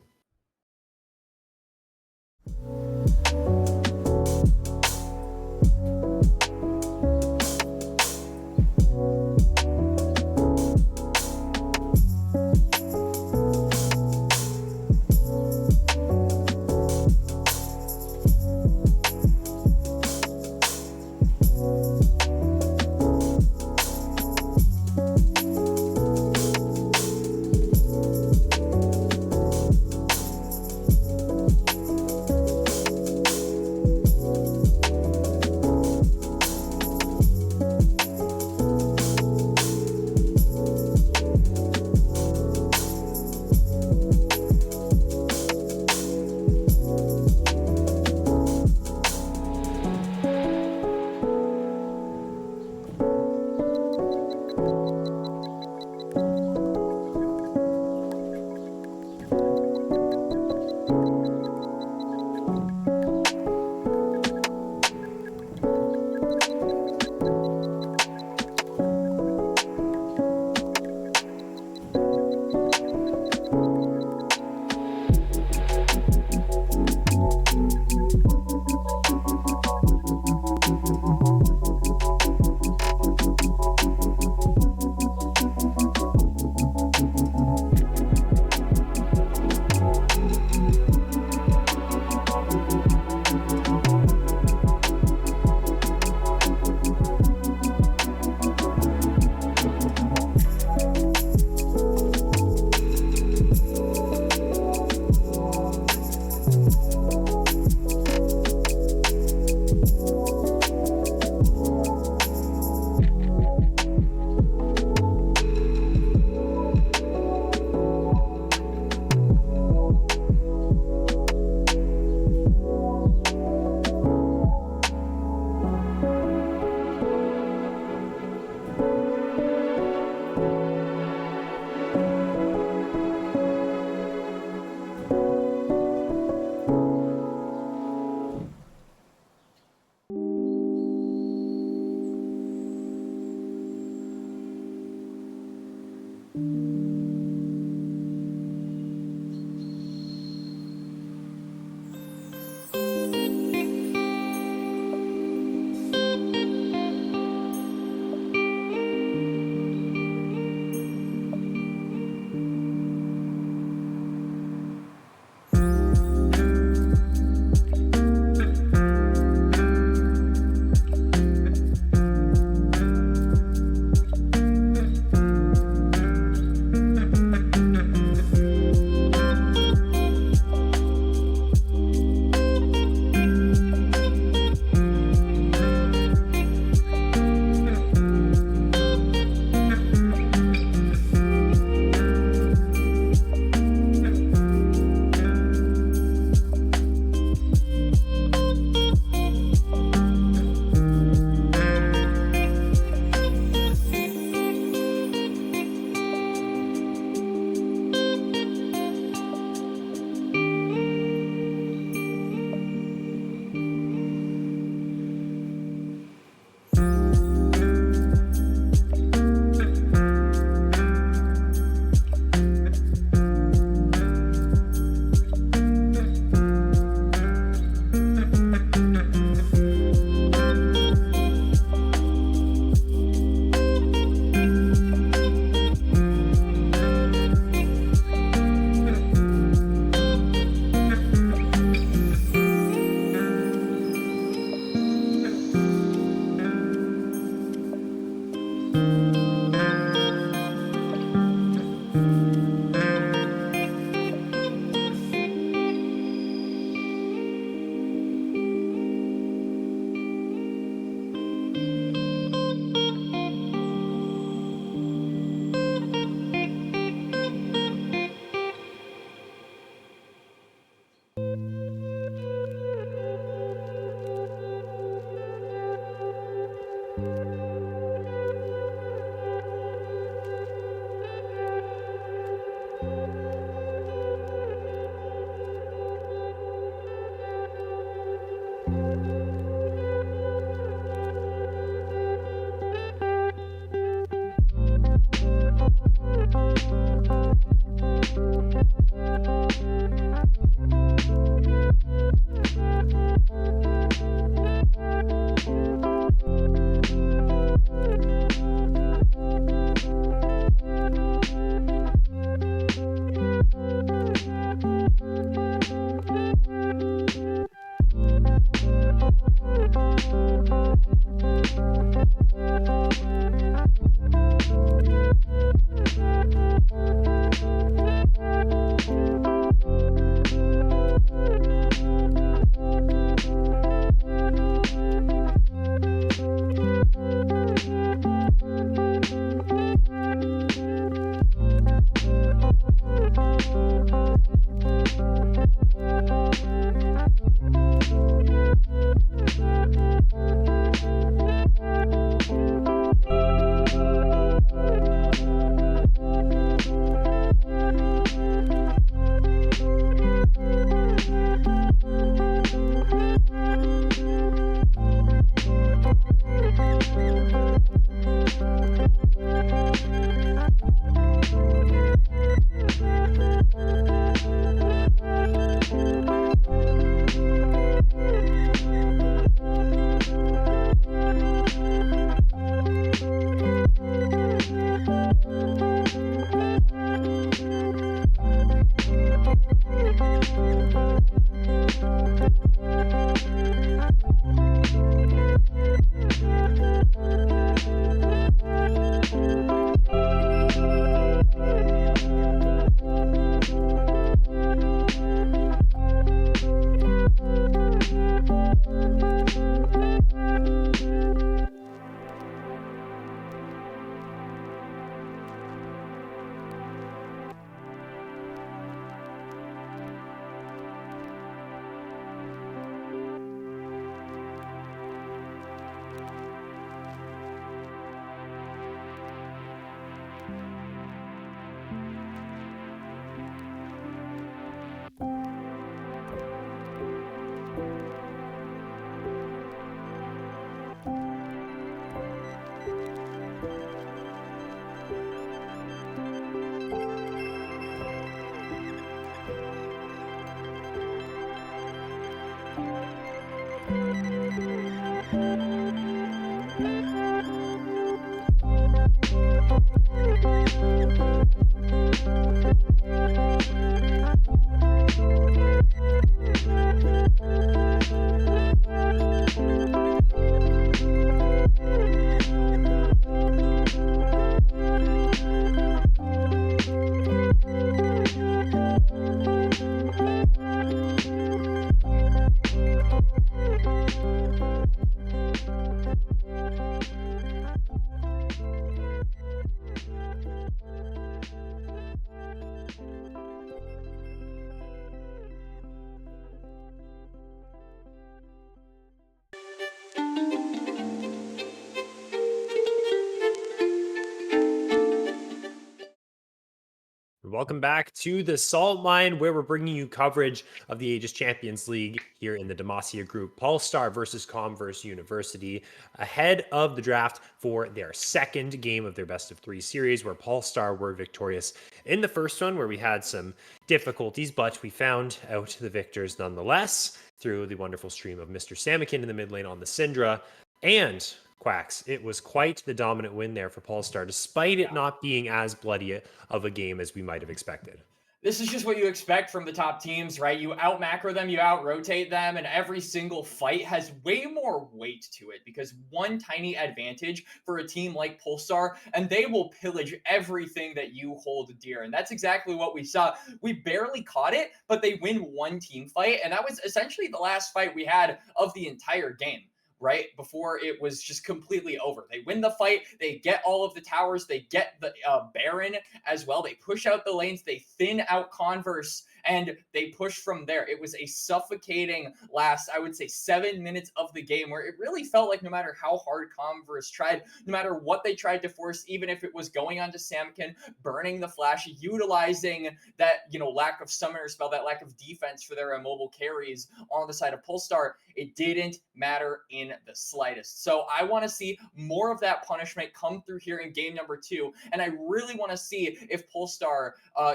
Welcome back to the Salt Mine, where we're bringing you coverage of the Aegis Champions League here in the Demacia Group. Polestar versus Converse University ahead of the draft for their second game of their best of three series, where Polestar were victorious in the first one, where we had some difficulties, but we found out the victors nonetheless through the wonderful stream of Mr. Samikin in the mid lane on the Syndra. And Quacks, it was quite the dominant win there for Polestar, despite it Yeah. not being as bloody of a game as we might have expected. This is just what you expect from the top teams, right? You out macro them, you out rotate them, and every single fight has way more weight to it because one tiny advantage for a team like Pulsar, and they will pillage everything that you hold dear. And that's exactly what we saw. We barely caught it, but they win one team fight, and that was essentially the last fight we had of the entire game. Right before it was just completely over. They win the fight. They get all of the towers. They get the Baron as well. They push out the lanes. They thin out Converse and they push from there. It was a suffocating last, I would say, 7 minutes of the game where it really felt like no matter how hard Converse tried, no matter what they tried to force, even if it was going on to Samkin, burning the flash, utilizing that, lack of summoner spell, that lack of defense for their immobile carries on the side of Polestar, it didn't matter in the slightest. So I want to see more of that punishment come through here in game number 2. And I really want to see if Polestar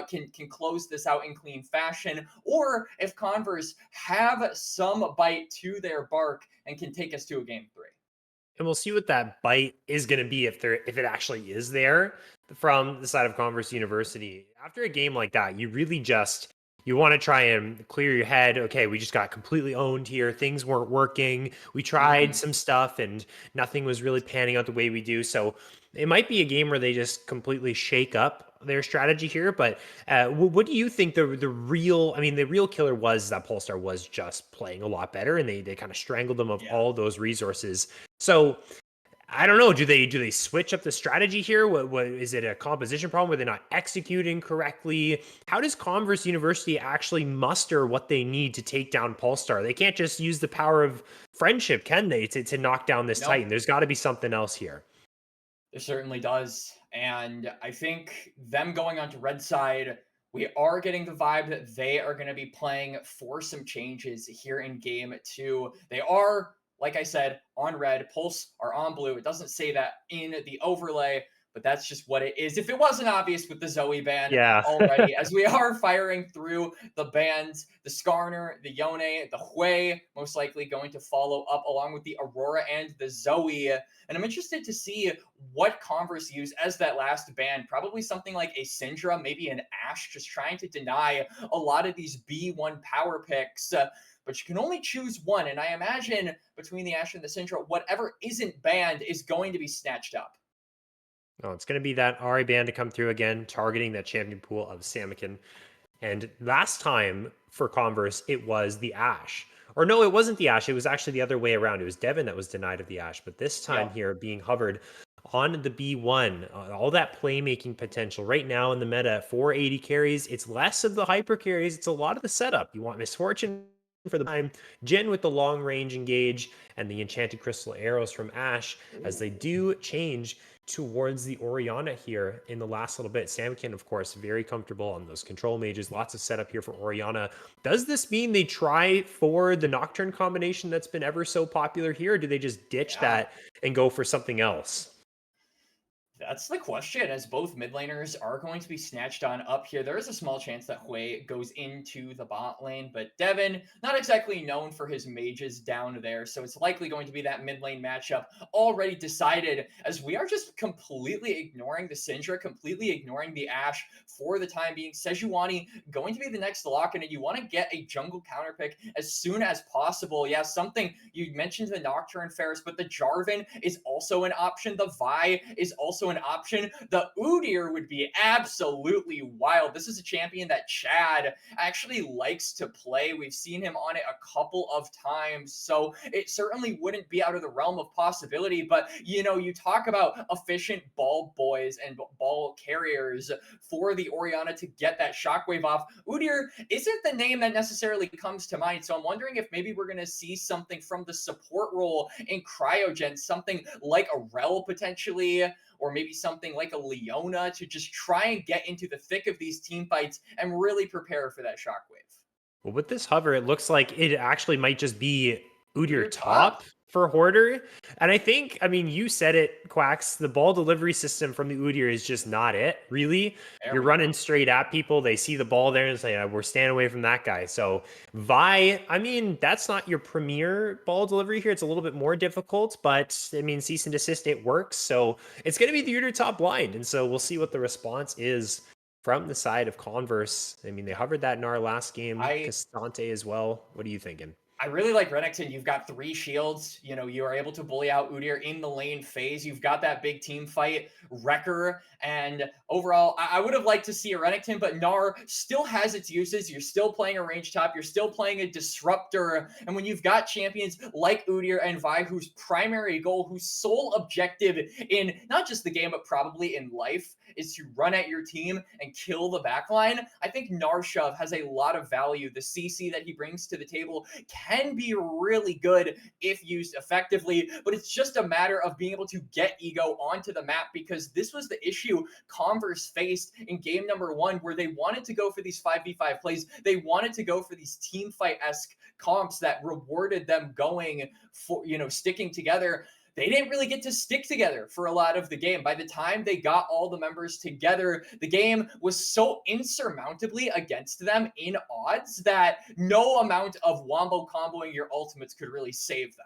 can close this out in clean fashion, or if Converse have some bite to their bark and can take us to a game 3. And we'll see what that bite is going to be if it actually is there from the side of Converse University. After a game like that, you want to try and clear your head. Okay, we just got completely owned here. Things weren't working. We tried some stuff and nothing was really panning out the way we do. So it might be a game where they just completely shake up their strategy here. But what do you think the real killer was that Polestar was just playing a lot better and they kind of strangled them of all those resources. So I don't know. Do they switch up the strategy here? What is it, a composition problem? Were they not executing correctly? How does Converse University actually muster what they need to take down Polestar? They can't just use the power of friendship, can they, to knock down this Titan? There's got to be something else here. There certainly does. And I think them going onto red side, we are getting the vibe that they are going to be playing for some changes here in game 2. They are, like I said, on red. Pulse are on blue. It doesn't say that in the overlay, but that's just what it is. If it wasn't obvious with the Zoe ban already, as we are firing through the bans, the Skarner, the Yone, the Hui, most likely going to follow up along with the Aurora and the Zoe. And I'm interested to see what Converse use as that last ban. Probably something like a Syndra, maybe an Ashe, just trying to deny a lot of these B1 power picks. But you can only choose one. And I imagine between the Ashe and the Syndra, whatever isn't banned is going to be snatched up. Oh, it's going to be that Ari band to come through again, targeting that champion pool of Samikin. And last time for Converse, it was the Ashe. Or no, it wasn't the Ashe. It was actually the other way around. It was Devin that was denied of the Ashe. But this time here, being hovered on the B1, all that playmaking potential right now in the meta, 480 carries. It's less of the hyper carries. It's a lot of the setup. You want Misfortune for the time, Jin with the long range engage, and the enchanted crystal arrows from Ashe as they do change towards the Orianna here in the last little bit. Samkin, of course, very comfortable on those control mages. Lots of setup here for Orianna. Does this mean they try for the Nocturne combination that's been ever so popular here, or do they just ditch that and go for something else? That's the question, as both mid laners are going to be snatched on up here. There is a small chance that Hui goes into the bot lane, but Devin, not exactly known for his mages down there, so it's likely going to be that mid lane matchup already decided, as we are just completely ignoring the Syndra, completely ignoring the Ashe for the time being. Sejuani going to be the next lock-in, and you want to get a jungle counter pick as soon as possible. Yeah, something, you mentioned the Nocturne Ferris, but the Jarvan is also an option. The Vi is also an option. The Udyr would be absolutely wild. This is a champion that Chad actually likes to play. We've seen him on it a couple of times, so it certainly wouldn't be out of the realm of possibility. But you talk about efficient ball boys and ball carriers for the Orianna to get that shockwave off. Udyr isn't the name that necessarily comes to mind, so I'm wondering if maybe we're going to see something from the support role in Cryogen, something like a Rel potentially, or maybe something like a Leona to just try and get into the thick of these team fights and really prepare for that shockwave. Well, with this hover, it looks like it actually might just be Udyr Udyr top. top for Hoarder. And I think, I mean, you said it, Quacks, the ball delivery system from the Udyr is just not it, really. There You're we go. running straight at people. They see the ball there and say, we're staying away from that guy. So Vi, I mean, that's not your premier ball delivery here. It's a little bit more difficult, but I mean, cease and desist, it works. So it's going to be the Udyr top blind. And so we'll see what the response is from the side of Converse. I mean, they hovered that in our last game. I Castante as well. What are you thinking? I really like Renekton. You've got 3 shields. You know, you are able to bully out Udyr in the lane phase. You've got that big team fight, Wrecker. And overall, I would have liked to see a Renekton, but Gnar still has its uses. You're still playing a range top. You're still playing a disruptor. And when you've got champions like Udyr and Vi, whose primary goal, whose sole objective in not just the game, but probably in life, is to run at your team and kill the backline, I think Gnarshove has a lot of value. The CC that he brings to the table can be really good if used effectively, but it's just a matter of being able to get Ego onto the map, because this was the issue Converse faced in game number 1, where they wanted to go for these 5v5 plays. They wanted to go for these team fight-esque comps that rewarded them going for, sticking together. They didn't really get to stick together for a lot of the game. By the time they got all the members together, the game was so insurmountably against them in odds that no amount of wombo comboing your ultimates could really save them.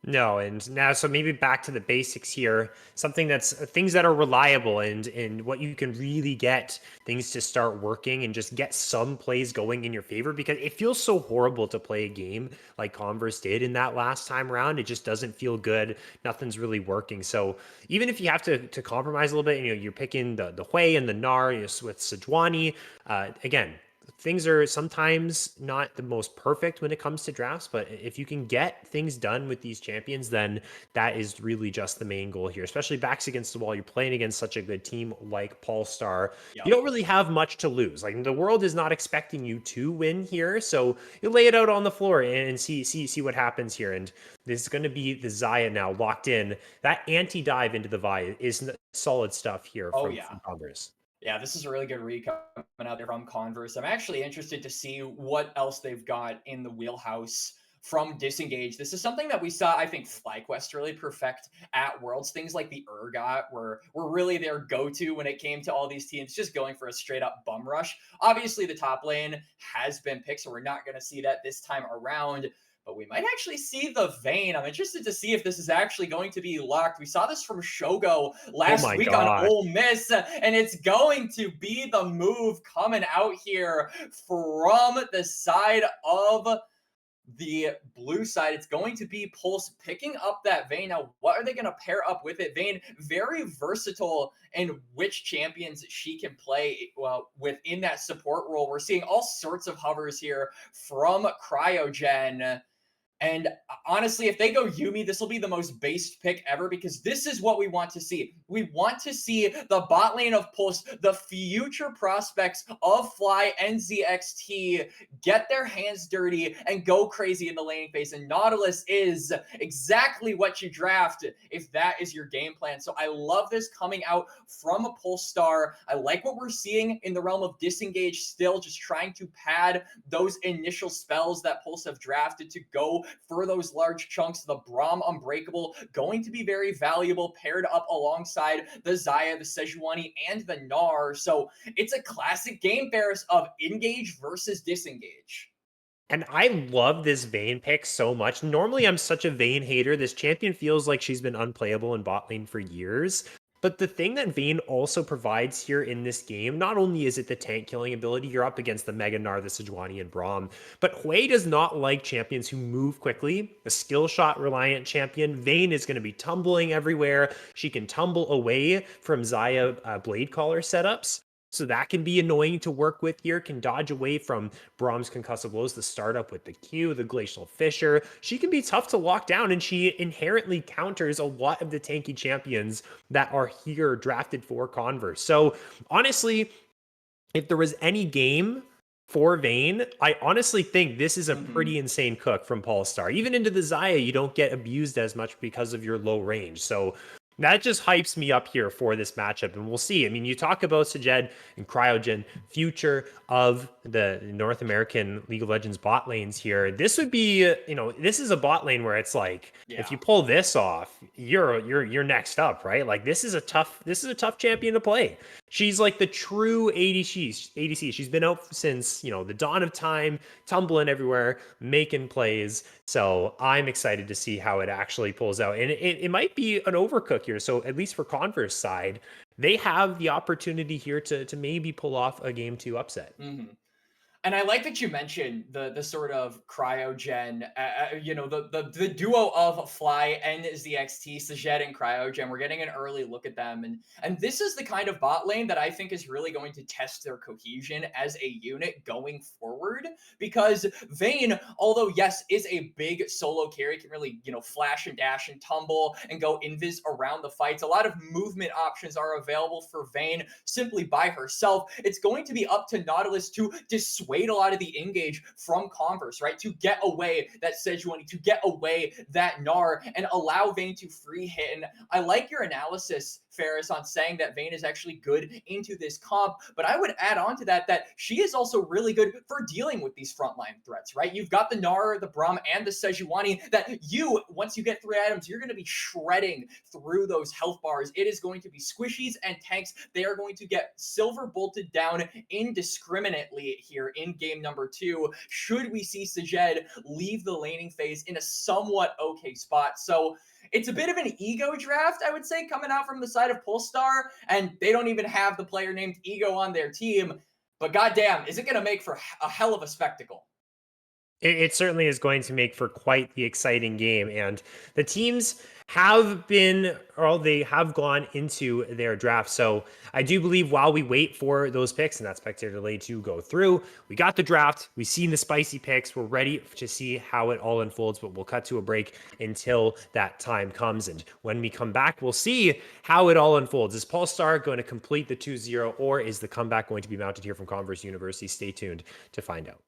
No, and now so maybe back to the basics here. Something that's things that are reliable and what you can really get things to start working and just get some plays going in your favor, because it feels so horrible to play a game like Converse did in that last time round. It just doesn't feel good. Nothing's really working. So even if you have to compromise a little bit, you're picking the Hui and the Gnar with Sejuani. Again, things are sometimes not the most perfect when it comes to drafts, but if you can get things done with these champions, then that is really just the main goal here, especially backs against the wall. You're playing against such a good team like Polestar. Yep. You don't really have much to lose. Like, the world is not expecting you to win here. So you lay it out on the floor and see what happens here. And this is going to be the Xayah now locked in. That anti-dive into the Vi is solid stuff here from Converse. Yeah, this is a really good read coming out there from Converse. I'm actually interested to see what else they've got in the wheelhouse from Disengage. This is something that we saw, I think, FlyQuest really perfect at Worlds. Things like the Urgot were really their go-to when it came to all these teams just going for a straight-up bum rush. Obviously, the top lane has been picked, so we're not going to see that this time around. But we might actually see the Vayne. I'm interested to see if this is actually going to be locked. We saw this from Shogo last week on Ole Miss, and it's going to be the move coming out here from the side of the blue side. It's going to be Pulse picking up that Vayne. Now, what are they going to pair up with it? Vayne, very versatile in which champions she can play within that support role. We're seeing all sorts of hovers here from Cryogen. And honestly, if they go Yuumi, this will be the most based pick ever, because this is what we want to see. We want to see the bot lane of Pulse, the future prospects of Fly and ZXT, get their hands dirty and go crazy in the laning phase. And Nautilus is exactly what you draft if that is your game plan. So I love this coming out from a Pulse star. I like what we're seeing in the realm of Disengage still, just trying to pad those initial spells that Pulse have drafted to go for those large chunks. The Braum Unbreakable going to be very valuable, paired up alongside the Xayah, the Sejuani, and the Gnar. So it's a classic game, Ferris, of engage versus disengage. And I love this Vayne pick so much. Normally, I'm such a Vayne hater. This champion feels like she's been unplayable in bot lane for years. But the thing that Vayne also provides here in this game, not only is it the tank killing ability, you're up against the Mega Gnar, the Sejuani, and Braum, but Hui does not like champions who move quickly. A skill shot reliant champion, Vayne is going to be tumbling everywhere. She can tumble away from Xayah Blade Caller setups. So that can be annoying to work with here, can dodge away from Braum's concussive blows, the startup with the Q, the Glacial Fissure. She can be tough to lock down, and she inherently counters a lot of the tanky champions that are here drafted for Converse. So honestly, if there was any game for Vayne, I honestly think this is a pretty insane cook from Polestar. Even into the Xayah, you don't get abused as much because of your low range. So that just hypes me up here for this matchup, and we'll see. I mean, you talk about Sajed and Cryogen, future of the North American League of Legends bot lanes here. This would be, this is a bot lane where it's like, if Yeah. you pull this off, you're next up, right? Like this is a tough champion to play. She's like the true ADC. She's been out since, the dawn of time, tumbling everywhere, making plays. So I'm excited to see how it actually pulls out. And it might be an overcook here. So at least for Converse side, they have the opportunity here to maybe pull off a game 2 upset. Mm-hmm. And I like that you mentioned the sort of cryogen, the duo of Fly and ZXT, Sajet and Cryogen. We're getting an early look at them, and this is the kind of bot lane that I think is really going to test their cohesion as a unit going forward. Because Vayne, although yes, is a big solo carry, can really flash and dash and tumble and go invis around the fights. A lot of movement options are available for Vayne simply by herself. It's going to be up to Nautilus to dissuade a lot of the engage from Converse, right? To get away that Sejuani, to get away that Gnar, and allow Vayne to free hit. And I like your analysis, Ferris, on saying that Vayne is actually good into this comp, but I would add on to that she is also really good for dealing with these frontline threats, right? You've got the Gnar, the Braum, and the Sejuani that once you get 3 items, you're going to be shredding through those health bars. It is going to be squishies and tanks. They are going to get silver bolted down indiscriminately here in game number 2, should we see Sajed leave the laning phase in a somewhat okay spot. So it's a bit of an ego draft, I would say, coming out from the side of Polestar, and they don't even have the player named Ego on their team. But goddamn, is it going to make for a hell of a spectacle? It certainly is going to make for quite the exciting game. And the teams have been, or they have gone into their draft. So I do believe while we wait for those picks and that spectator delay to go through, we got the draft, we've seen the spicy picks, we're ready to see how it all unfolds, but we'll cut to a break until that time comes. And when we come back, we'll see how it all unfolds. Is Polestar going to complete the 2-0, or is the comeback going to be mounted here from Converse University? Stay tuned to find out.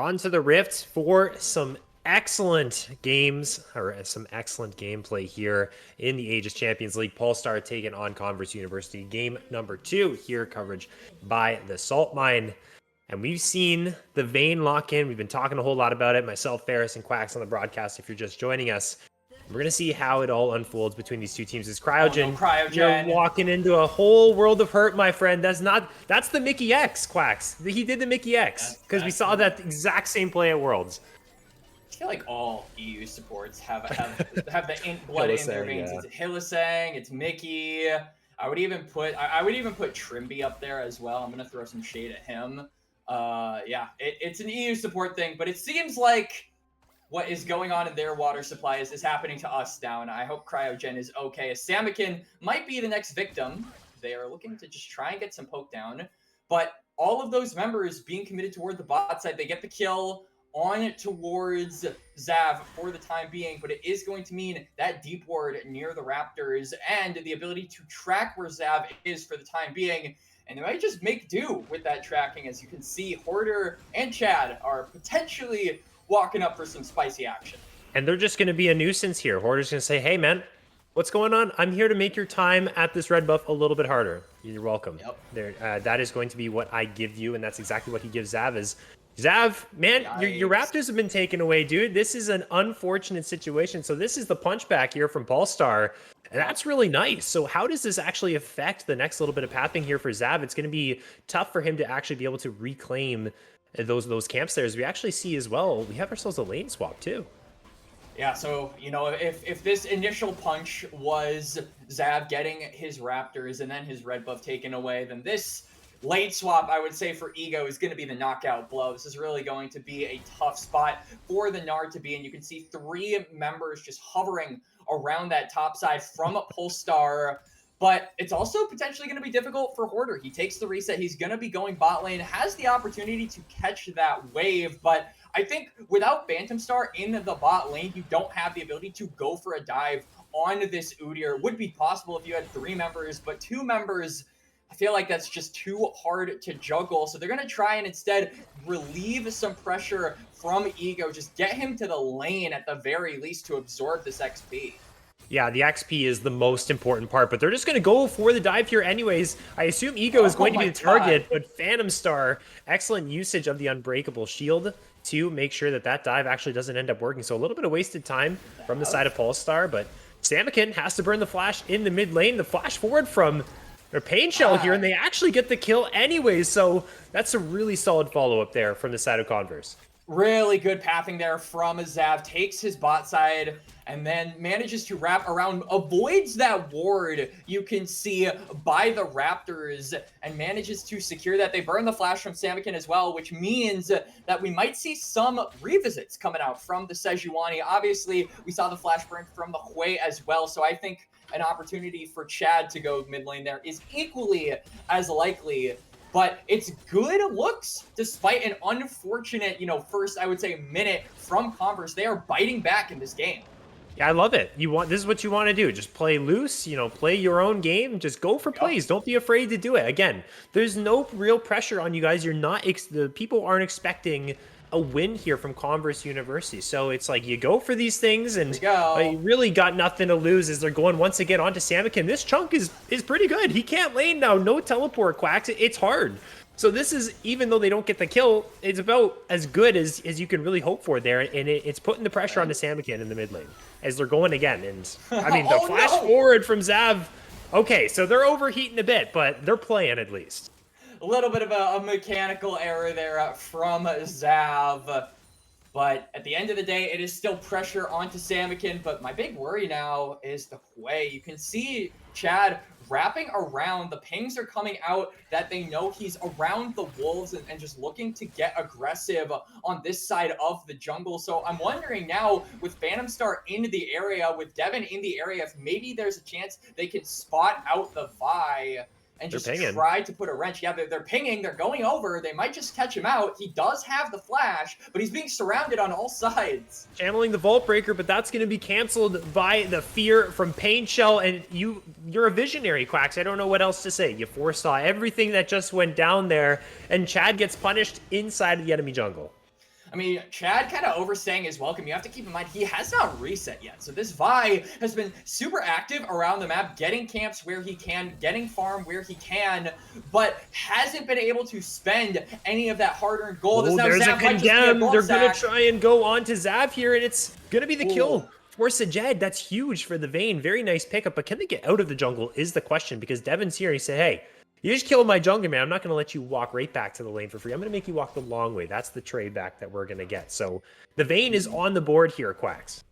onto the Rift for some excellent games, or some excellent gameplay here in the Aegis Champions League. Polestar taking on Converse University. Game number 2 here, coverage by the Salt Mine. And we've seen the Vayne lock in. We've been talking a whole lot about it. Myself, Ferris, and Quacks on the broadcast if you're just joining us. We're going to see how it all unfolds between these two teams. As Cryogen, you're walking into a whole world of hurt, my friend. That's the Mickey X, Quacks. He did the Mickey X, because we saw that exact same play at Worlds. I feel like all EU supports have the ink blood in their veins. Yeah. It's Hylissang, it's Mickey. I would even put Trimby up there as well. I'm going to throw some shade at him. Yeah, it's an EU support thing, but it seems like what is going on in their water supply is happening to us now, and I hope Cryogen is okay. Samikin might be the next victim. They are looking to just try and get some poke down, but all of those members being committed toward the bot side, they get the kill on towards Zav for the time being, but it is going to mean that deep ward near the Raptors and the ability to track where Zav is for the time being. And they might just make do with that tracking. As you can see, Hoarder and Chad are potentially walking up for some spicy action. And they're just going to be a nuisance here. Hoarder's going to say, hey, man, what's going on? I'm here to make your time at this red buff a little bit harder. You're welcome. Yep. That is going to be what I give you, and that's exactly what he gives Zav. Is Zav, man, your Raptors have been taken away, dude. This is an unfortunate situation. So this is the punchback here from Polestar. And that's really nice. So how does this actually affect the next little bit of pathing here for Zav? It's going to be tough for him to actually be able to reclaim those camps there. As we actually see as well, we have ourselves a lane swap too. Yeah, so, you know, if this initial punch was Zav getting his Raptors and then his red buff taken away, then this lane swap, I would say, for Ego is going to be the knockout blow. This is really going to be a tough spot for the Nard to be in. You can see 3 members just hovering around that top side from Polestar, but it's also potentially going to be difficult for Hoarder. He takes the reset. He's going to be going bot lane, has the opportunity to catch that wave, but I think without Phantom Star in the bot lane, you don't have the ability to go for a dive on this Udyr. It would be possible if you had 3 members, but 2 members, I feel like that's just too hard to juggle. So they're going to try and instead relieve some pressure from Ego. Just get him to the lane at the very least to absorb this XP. Yeah, the XP is the most important part, but they're just going to go for the dive here anyways. I assume Ego is going to be the target, but Phantom Star, excellent usage of the Unbreakable Shield to make sure that that dive actually doesn't end up working. So a little bit of wasted time from the side of Polestar, but Samikin has to burn the flash in the mid lane. The flash forward from their Pain Shell here, and they actually get the kill anyways. So that's a really solid follow-up there from the side of Converse. Really good pathing there from Zav. Takes his bot side and then manages to wrap around, avoids that ward you can see by the Raptors, and manages to secure that. They burn the flash from Samikin as well, which means that we might see some revisits coming out from the Sejuani. Obviously, we saw the flash burn from the Hui as well, so I think an opportunity for Chad to go mid lane there is equally as likely. But it's good looks despite an unfortunate, first, I would say, minute from Converse. They are biting back in this game. Yeah, I love it. This is what you want to do. Just play loose, play your own game. Just go for plays. Don't be afraid to do it. Again, there's no real pressure on you guys. The people aren't expecting a win here from Converse University. So it's like you go for these things, and you really got nothing to lose as they're going once again onto Samikin. This chunk is pretty good. He can't lane now. No teleport, Quacks. It's hard. So this is, even though they don't get the kill, it's about as good as you can really hope for there. And it's putting the pressure onto Samikin in the mid lane as they're going again. And I mean, the flash forward from Zav. Okay, so they're overheating a bit, but they're playing at least. A little bit of a mechanical error there from Zav. But at the end of the day, it is still pressure onto Samikin. But my big worry now is the Hui. You can see Chad wrapping around. The pings are coming out that they know he's around the wolves and just looking to get aggressive on this side of the jungle. So I'm wondering now, with Phantom Star in the area, with Devin in the area, if maybe there's a chance they can spot out the Vi and just try to put a wrench. Yeah, they're pinging. They're going over. They might just catch him out. He does have the flash, but he's being surrounded on all sides. Channeling the Vault Breaker, but that's going to be canceled by the fear from Pain Shell. And you're a visionary, Quacks. I don't know what else to say. You foresaw everything that just went down there, and Chad gets punished inside of the enemy jungle. I mean, Chad kind of overstaying his welcome. You have to keep in mind, he has not reset yet. So this Vi has been super active around the map, getting camps where he can, getting farm where he can, but hasn't been able to spend any of that hard-earned gold. Oh, there's a condemn. They're going to try and go on to Zav here, and it's going to be the kill for Sajed. That's huge for the Vayne. Very nice pickup, but can they get out of the jungle is the question, because Devin's here. He said, hey, you just killed my jungle, man. I'm not going to let you walk right back to the lane for free. I'm going to make you walk the long way. That's the trade back that we're going to get. So the Vayne is on the board here, Quacks.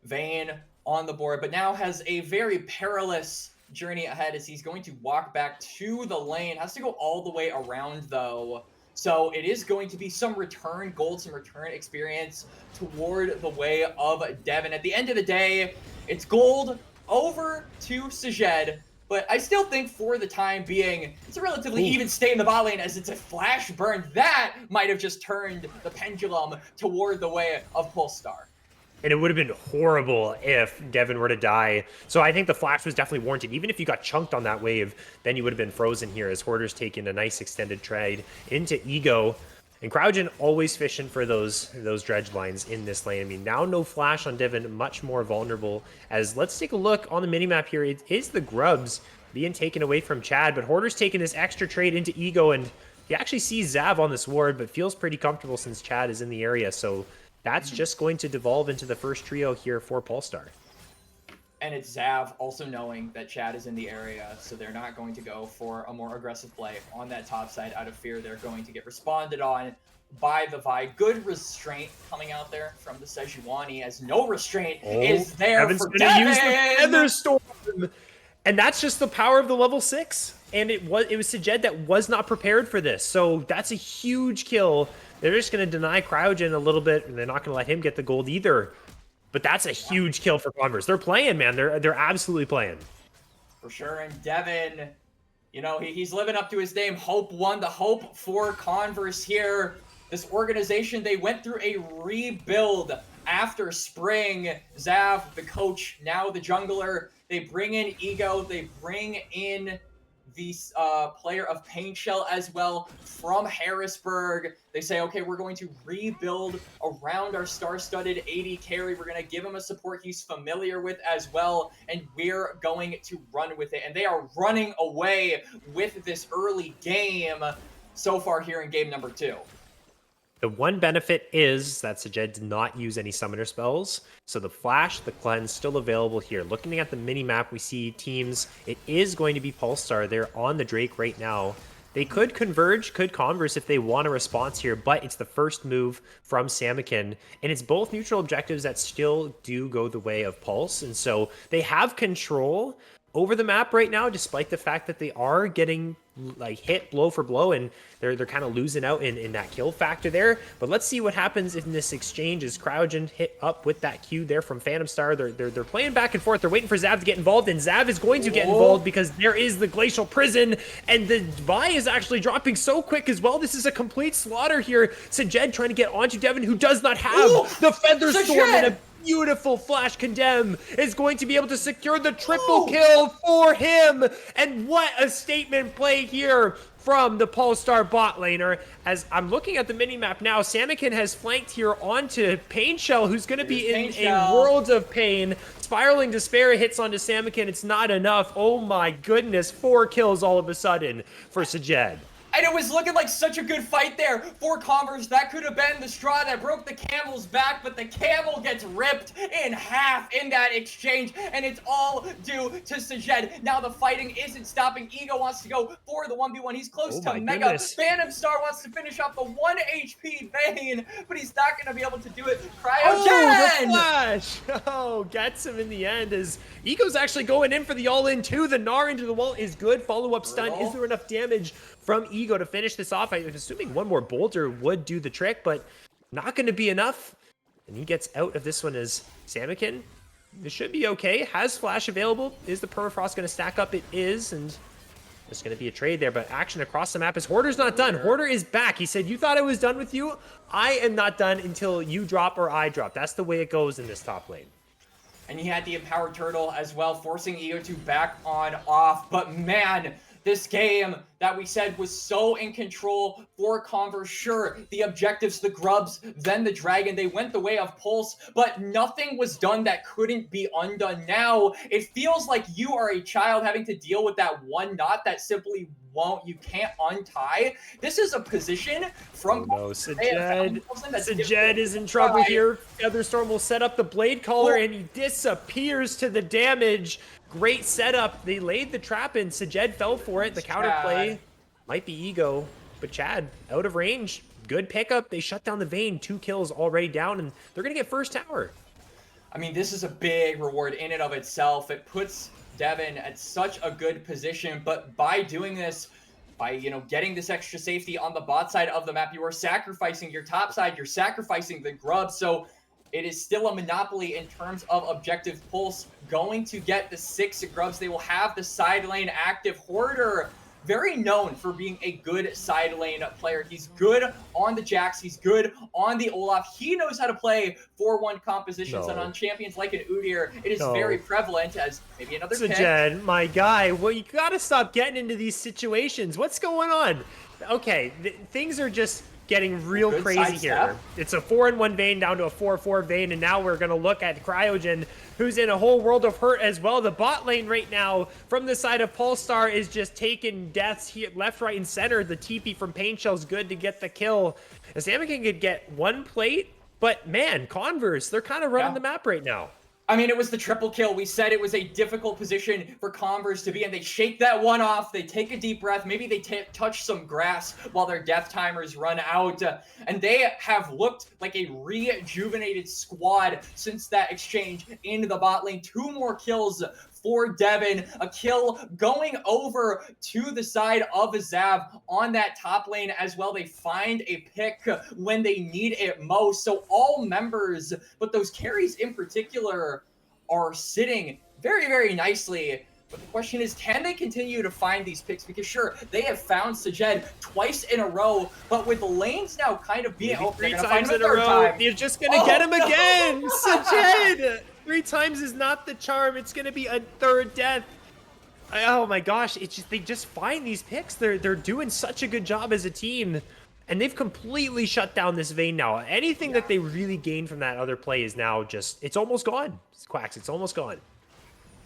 Vayne on the board, but now has a very perilous journey ahead as he's going to walk back to the lane. Has to go all the way around, though. So it is going to be some return gold, some return experience toward the way of Devin. At the end of the day, it's gold over to Sajed. But I still think for the time being, it's a relatively even stay in the bot lane as it's a flash burn. That might have just turned the pendulum toward the way of Polestar. And it would have been horrible if Devin were to die. So I think the flash was definitely warranted. Even if you got chunked on that wave, then you would have been frozen here as Hoarder's taking a nice extended trade into Ego. And Crowdgen always fishing for those dredge lines in this lane. I mean, now no flash on Devin, much more vulnerable. As let's take a look on the minimap here. It is the grubs being taken away from Chad, but Hoarder's taking this extra trade into Ego, and he actually sees Zav on this ward, but feels pretty comfortable since Chad is in the area. So that's just going to devolve into the first trio here for Polestar. And it's Zav also knowing that Chad is in the area, so they're not going to go for a more aggressive play on that top side out of fear they're going to get responded on by the Vi. Good restraint coming out there from the Sejuani, as no restraint is there for Devin. Use the Feather Storm. And that's just the power of the level 6. And it was Sajed that was not prepared for this. So that's a huge kill. They're just going to deny Crowdgen a little bit, and they're not going to let him get the gold either. But that's a huge kill for Converse. They're playing, man. They're absolutely playing. For sure. And Devin, you know, he's living up to his name. Hope won. The hope for Converse here. This organization, they went through a rebuild after spring. Zav, the coach, now the jungler. They bring in Ego. They bring in the player of Pain Shell as well from Harrisburg. They say, okay, we're going to rebuild around our star-studded AD carry. We're going to give him a support he's familiar with as well, and we're going to run with it. And they are running away with this early game so far here in game number 2. The one benefit is that Sajed did not use any summoner spells, so the Flash, the Cleanse, still available here. Looking at the mini-map, we see teams. It is going to be Polestar. They're on the Drake right now. They could converge, could Converse if they want a response here, but it's the first move from Samikin, and it's both neutral objectives that still do go the way of Pulse, and so they have control over the map right now, despite the fact that they are getting like hit blow for blow, and they're kind of losing out in that kill factor there. But let's see what happens in this exchange as Crowdgen hit up with that Q there from Phantom Star. They're playing back and forth. They're waiting for Zav to get involved, and Zav is going to get involved because there is the Glacial Prison, and the Vi is actually dropping so quick as well. This is a complete slaughter here. Sajed trying to get onto Devin, who does not have the Feather Storm, and a beautiful flash condemn is going to be able to secure the triple kill for him. And what a statement play here from the Polestar bot laner. As I'm looking at the minimap now, Samikin has flanked here onto Pain Shell, who's going to be in a world of pain. Spiraling Despair hits onto Samikin. It's not enough. Oh my goodness, 4 kills all of a sudden for Sajed. And it was looking like such a good fight there for Converse. That could have been the straw that broke the camel's back, but the camel gets ripped in half in that exchange, and it's all due to Sajed. Now the fighting isn't stopping. Ego wants to go for the 1v1. He's close to Mega. Goodness. Phantom Star wants to finish off the 1 HP Vayne, but he's not going to be able to do it. Cryogen! The flash! Oh, gets him in the end as Ego's actually going in for the all-in too. The Gnar into the wall is good. Follow-up stun. Is there enough damage from Ego to finish this off? I'm assuming one more Boulder would do the trick, but not going to be enough. And he gets out of this one as Samikin. This should be okay. Has flash available. Is the permafrost going to stack up? It is, and there's going to be a trade there, but action across the map is Hoarder's not done. Hoarder is back. He said, you thought I was done with you? I am not done until you drop or I drop. That's the way it goes in this top lane. And he had the Empowered Turtle as well, forcing Ego to back on off. But man, this game that we said was so in control for Converse. Sure, the objectives, the grubs, then the dragon, they went the way of Pulse, but nothing was done that couldn't be undone. Now, it feels like you are a child having to deal with that one knot that simply you can't untie. This is a position from... Oh no, Sajed is in trouble here. Featherstorm will set up the Blade Caller and he disappears to the damage. Great setup. They laid the trap in. Sajed fell for it. The counterplay might be Ego, but Chad out of range. Good pickup. They shut down the Vayne. 2 kills already down, and they're going to get first tower. I mean, this is a big reward in and of itself. It puts Devin at such a good position, but by doing this, by getting this extra safety on the bot side of the map, you are sacrificing your top side, you're sacrificing the grub, so it is still a monopoly in terms of objective. Pulse going to get the 6 grubs. They will have the side lane active. Hoarder, very known for being a good side lane player. He's good on the Jax. He's good on the Olaf. He knows how to play 4-1 compositions, and on champions like an Udyr, it is very prevalent as maybe another pick. Sajed, my guy, well, you gotta stop getting into these situations. What's going on? Okay, things are just getting real crazy here. It's a 4-1 Vayne down to a 4-4 Vayne, and now we're gonna look at Cryogen, who's in a whole world of hurt as well. The bot lane right now from the side of Polestar is just taking deaths here, left, right, and center. The TP from Pain Shell's good to get the kill. Samikin could get 1 plate, but man, Converse, they're kind of running the map right now. I mean, it was the triple kill. We said it was a difficult position for Converse to be in. They shake that one off. They take a deep breath. Maybe they touch some grass while their death timers run out. And they have looked like a rejuvenated squad since that exchange into the bot lane. 2 more kills for Devin. A kill going over to the side of Zav on that top lane as well. They find a pick when they need it most. So all members, but those carries in particular, are sitting very, very nicely. But the question is, can they continue to find these picks? Because sure, they have found Sajed twice in a row, but with the lanes now kind of being open, 3 times in a row, you're just gonna get him again. Sajed! 3 times is not the charm. It's gonna be a 3rd death. Oh my gosh, they just find these picks. They're doing such a good job as a team, and they've completely shut down this Vayne now. Anything that they really gained from that other play is now it's almost gone. Quacks, it's almost gone.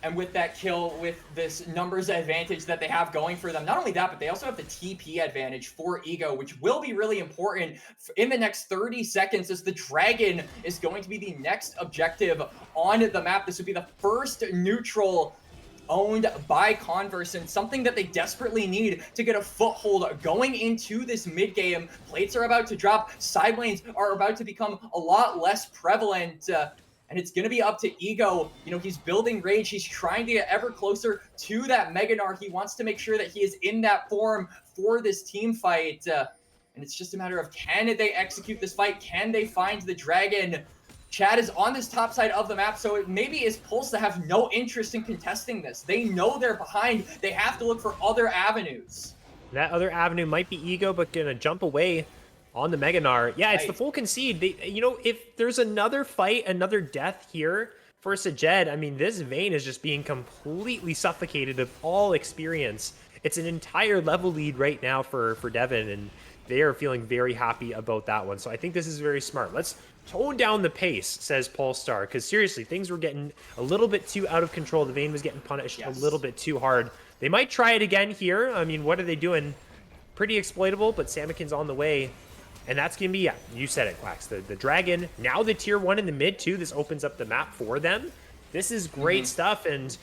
And with that kill, with this numbers advantage that they have going for them, not only that, but they also have the TP advantage for Ego, which will be really important in the next 30 seconds as the Dragon is going to be the next objective on the map. This would be the first neutral owned by Converse, and something that they desperately need to get a foothold going into this mid game. Plates are about to drop. Side lanes are about to become a lot less prevalent. And it's going to be up to Ego. He's building rage. He's trying to get ever closer to that Mega Gnar. He wants to make sure that he is in that form for this team fight. And it's just a matter of, can they execute this fight? Can they find the Dragon? Chad is on this top side of the map, so it maybe is Pulse to have no interest in contesting this. They know they're behind. They have to look for other avenues. That other avenue might be Ego, but going to jump away on the Mega Gnar. Yeah, it's the full concede. If there's another fight, another death here for Sajed, I mean, this Vayne is just being completely suffocated of all experience. It's an entire level lead right now for Devin, and they are feeling very happy about that one. So I think this is very smart. Let's tone down the pace, says Polestar, because seriously, things were getting a little bit too out of control. The Vayne was getting punished a little bit too hard. They might try it again here. I mean, what are they doing? Pretty exploitable, but Samikin's on the way. And that's going to be, yeah, you said it, Quacks. The Dragon, now the tier 1 in the mid, too. This opens up the map for them. This is great stuff, and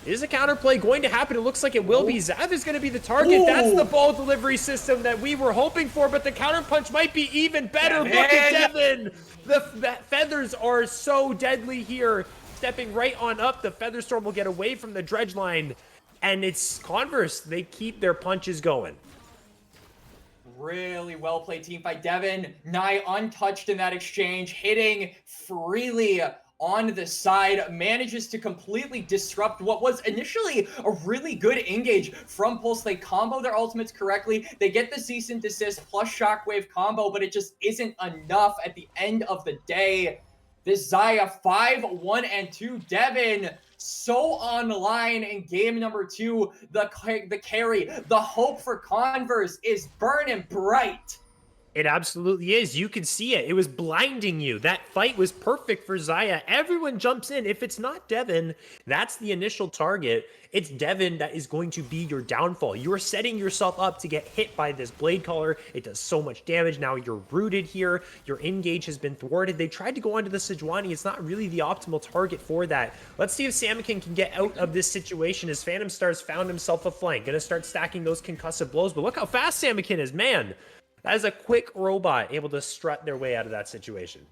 is a counterplay going to happen? It looks like it will be. Zav is going to be the target. That's the ball delivery system that we were hoping for, but the counterpunch might be even better. Look at Devin. The feathers are so deadly here. Stepping right on up, the Featherstorm will get away from the dredge line, and it's Converse. They keep their punches going. Really well played team fight. Devin, nigh untouched in that exchange, hitting freely on the side, manages to completely disrupt what was initially a really good engage from Pulse. They combo their ultimates correctly. They get the cease and desist plus shockwave combo, but it just isn't enough at the end of the day. this Xayah 5-1-2. Devin so online in game number 2. The carry, the hope for Converse is burning bright. It absolutely is. You could see it. It was blinding you. That fight was perfect for Xayah. Everyone jumps in. If it's not Devin, that's the initial target. It's Devin that is going to be your downfall. You are setting yourself up to get hit by this blade caller. It does so much damage. Now you're rooted here. Your engage has been thwarted. They tried to go onto the Sejuani. It's not really the optimal target for that. Let's see if Samikin can get out of this situation as Phantom Stars found himself a flank. Gonna start stacking those concussive blows, but look how fast Samikin is, man. That is a quick robot able to strut their way out of that situation.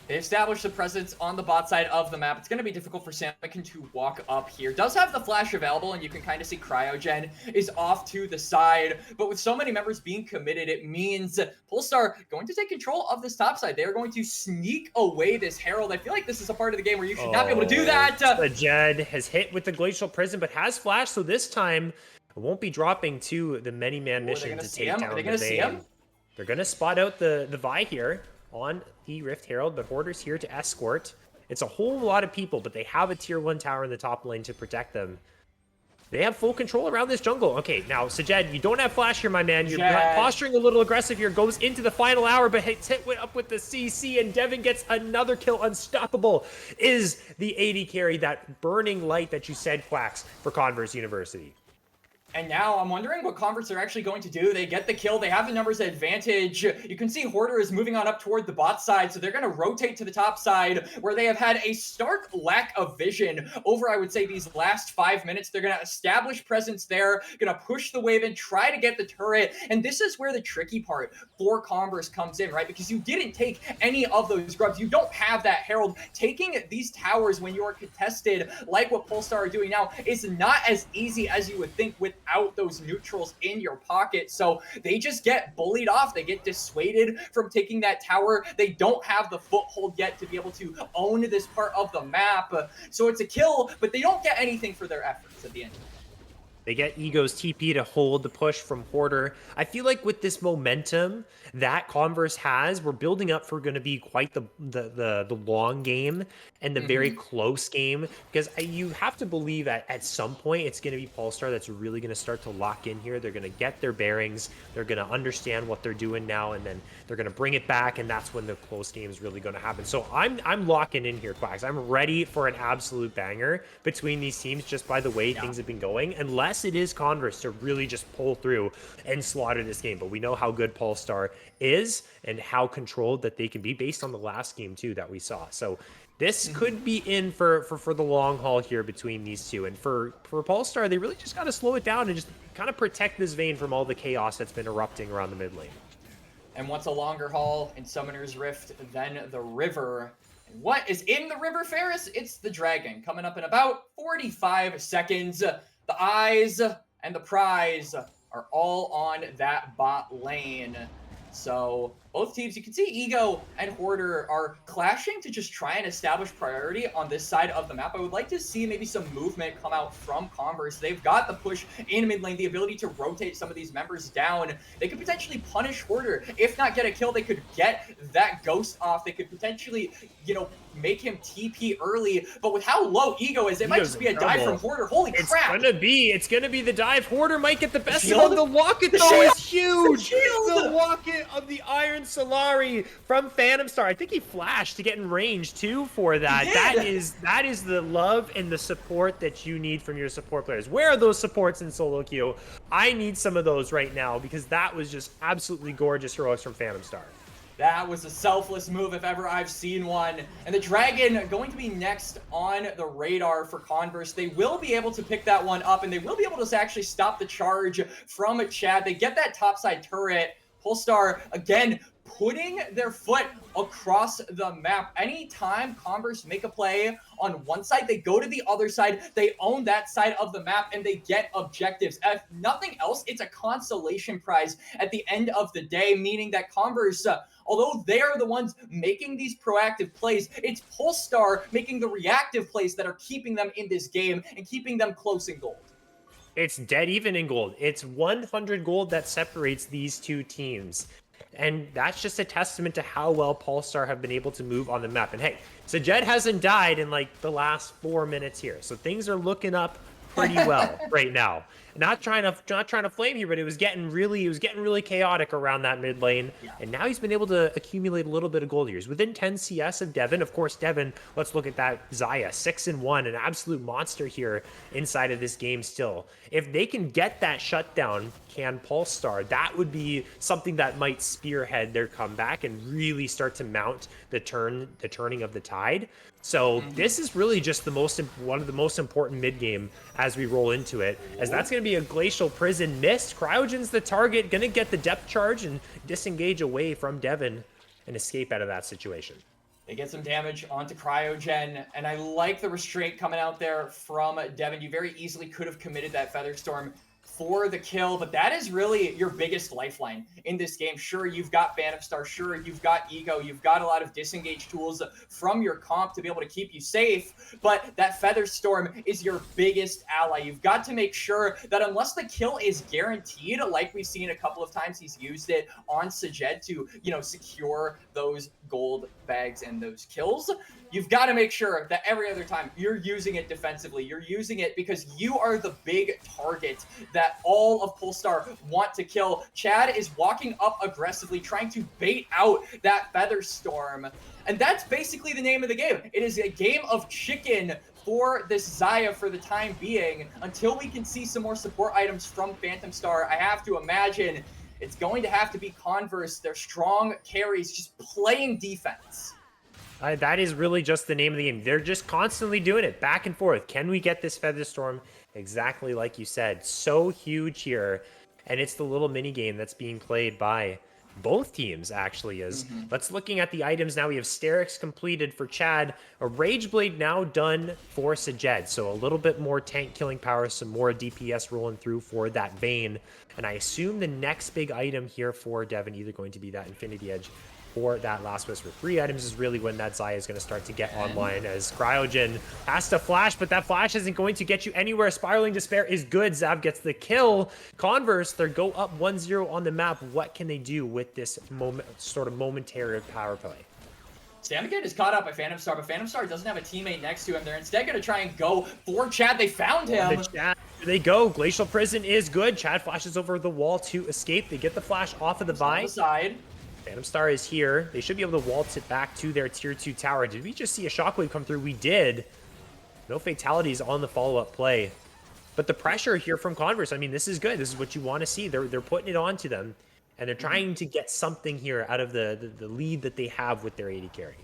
They established the presence on the bot side of the map. It's going to be difficult for Samikin to walk up here. Does have the flash available, and you can kind of see Cryogen is off to the side. But with so many members being committed, it means Polestar going to take control of this top side. They are going to sneak away this Herald. I feel like this is a part of the game where you should not be able to do that. The Jed has hit with the Glacial Prison, but has flash, so this time it won't be dropping to the many-man mission to take down the Vayne. They're going to spot out the Vi here on the Rift Herald, but Hoarder's here to escort. It's a whole lot of people, but they have a tier 1 tower in the top lane to protect them. They have full control around this jungle. Okay, now, Sajed, you don't have flash here, my man. You're posturing a little aggressive here. Goes into the final hour, but hits hit up with the CC, and Devin gets another kill. Unstoppable is the AD carry, that burning light that you said, Quacks, for Converse University. And now I'm wondering what Converse are actually going to do. They get the kill. They have the numbers advantage. You can see Hoarder is moving on up toward the bot side, so they're going to rotate to the top side where they have had a stark lack of vision over, I would say, these last 5 minutes. They're going to establish presence there, going to push the wave in, try to get the turret. And this is where the tricky part for Converse comes in, right? Because you didn't take any of those grubs. You don't have that Herald. Taking these towers when you are contested, like what Polestar are doing now, is not as easy as you would think without those neutrals in your pocket. So they just get bullied off. They get dissuaded from taking that tower. They don't have the foothold yet to be able to own this part of the map. So it's a kill, but they don't get anything for their efforts at the end. They get Ego's TP to hold the push from Hoarder. I feel like with this momentum that Converse has, we're building up for going to be quite the long game and the very close game, because you have to believe at some point it's going to be Polestar that's really going to start to lock in here. They're going to get their bearings. They're going to understand what they're doing now, and then they're going to bring it back, and that's when the close game is really going to happen. So I'm locking in here, Quacks. I'm ready for an absolute banger between these teams just by the way things have been going, unless it is Converse to really just pull through and slaughter this game. But we know how good Polestar is and how controlled that they can be based on the last game too that we saw. So this could be in for the long haul here between these two. And for Polestar, they really just got to slow it down and just kind of protect this Vayne from all the chaos that's been erupting around the mid lane. And what's a longer haul in Summoner's Rift than the river? And what is in the river, Ferris? It's the dragon. Coming up in about 45 seconds. The eyes and the prize are all on that bot lane. So both teams, you can see Ego and Hoarder are clashing to just try and establish priority on this side of the map. I would like to see maybe some movement come out from Converse. They've got the push in mid lane, the ability to rotate some of these members down. They could potentially punish Hoarder. If not get a kill, they could get that ghost off. They could potentially, make him TP early. But with how low Ego is, it might just be a dive from Hoarder. Holy crap. It's gonna be the dive. Hoarder might get the best of him. The locket though is huge. The locket of the Iron Solari from Phantom Star. I think he flashed to get in range too for that. That is the love and the support that you need from your support players. Where are those supports in solo queue? I need some of those right now, because that was just absolutely gorgeous heroics from Phantom Star. That was a selfless move if ever I've seen one. And the Dragon going to be next on the radar for Converse. They will be able to pick that one up, and they will be able to actually stop the charge from Chad. They get that topside turret. Polestar, again, putting their foot across the map. Anytime Converse make a play on one side, they go to the other side, they own that side of the map, and they get objectives. If nothing else, it's a consolation prize at the end of the day, meaning that Converse, although they are the ones making these proactive plays, it's Polestar making the reactive plays that are keeping them in this game and keeping them close in gold. It's dead even in gold. It's 100 gold that separates these two teams. And that's just a testament to how well Polestar have been able to move on the map. And hey, Sajed hasn't died in like the last 4 minutes here. So things are looking up pretty well right now. Not trying to flame here, but it was getting really chaotic around that mid lane. Yeah. And now he's been able to accumulate a little bit of gold here. He's within 10 CS of Devin. Of course, Devin, let's look at that Xayah, 6-1, an absolute monster here inside of this game still. If they can get that shutdown, can Polestar, that would be something that might spearhead their comeback and really start to mount the turning of the tide. So this is really just one of the most important mid game as we roll into it, as that's going to be a Glacial Prison missed. Cryogen's the target, going to get the depth charge and disengage away from Devin and escape out of that situation. They get some damage onto Cryogen, and I like the restraint coming out there from Devin. You very easily could have committed that Featherstorm for the kill, but that is really your biggest lifeline in this game. Sure, you've got Phantom Star, sure, you've got Ego, you've got a lot of disengage tools from your comp to be able to keep you safe, but that Featherstorm is your biggest ally. You've got to make sure that unless the kill is guaranteed, like we've seen a couple of times, he's used it on Sajed to, secure those gold bags and those kills. You've got to make sure that every other time you're using it defensively. You're using it because you are the big target that all of Polestar want to kill. Chad is walking up aggressively, trying to bait out that Featherstorm. And that's basically the name of the game. It is a game of chicken for this Xayah for the time being. Until we can see some more support items from Phantom Star, I have to imagine it's going to have to be Converse, their strong carries, just playing defense. That is really just the name of the game. They're just constantly doing it back and forth. Can we get this Featherstorm? Exactly like you said. So huge here. And it's the little mini game that's being played by both teams, actually. Let's looking at the items now. We have Sterix completed for Chad. A Rage Blade now done for Sajed. So a little bit more tank killing power, some more DPS rolling through for that Vayne. And I assume the next big item here for Devin either going to be that Infinity Edge or that Last Whisper. 3 items is really when that Xayah is going to start to get online, as Cryogen has to flash, but that flash isn't going to get you anywhere. Spiraling Despair is good. Zav gets the kill. Converse, they go up 1-0 on the map. What can they do with this momentary power play? Stamikid is caught up by Phantom Star, but Phantom Star doesn't have a teammate next to him. They're instead going to try and go for Chad. They found him. There they go. Glacial Prison is good. Chad flashes over the wall to escape. They get the flash off of the Vi. Side. Phantom Star is here. They should be able to waltz it back to their tier 2 tower. Did we just see a shockwave come through? We did. No fatalities on the follow-up play. But the pressure here from Converse, I mean, this is good. This is what you want to see. They're putting it onto them, and they're trying to get something here out of the lead that they have with their AD carry.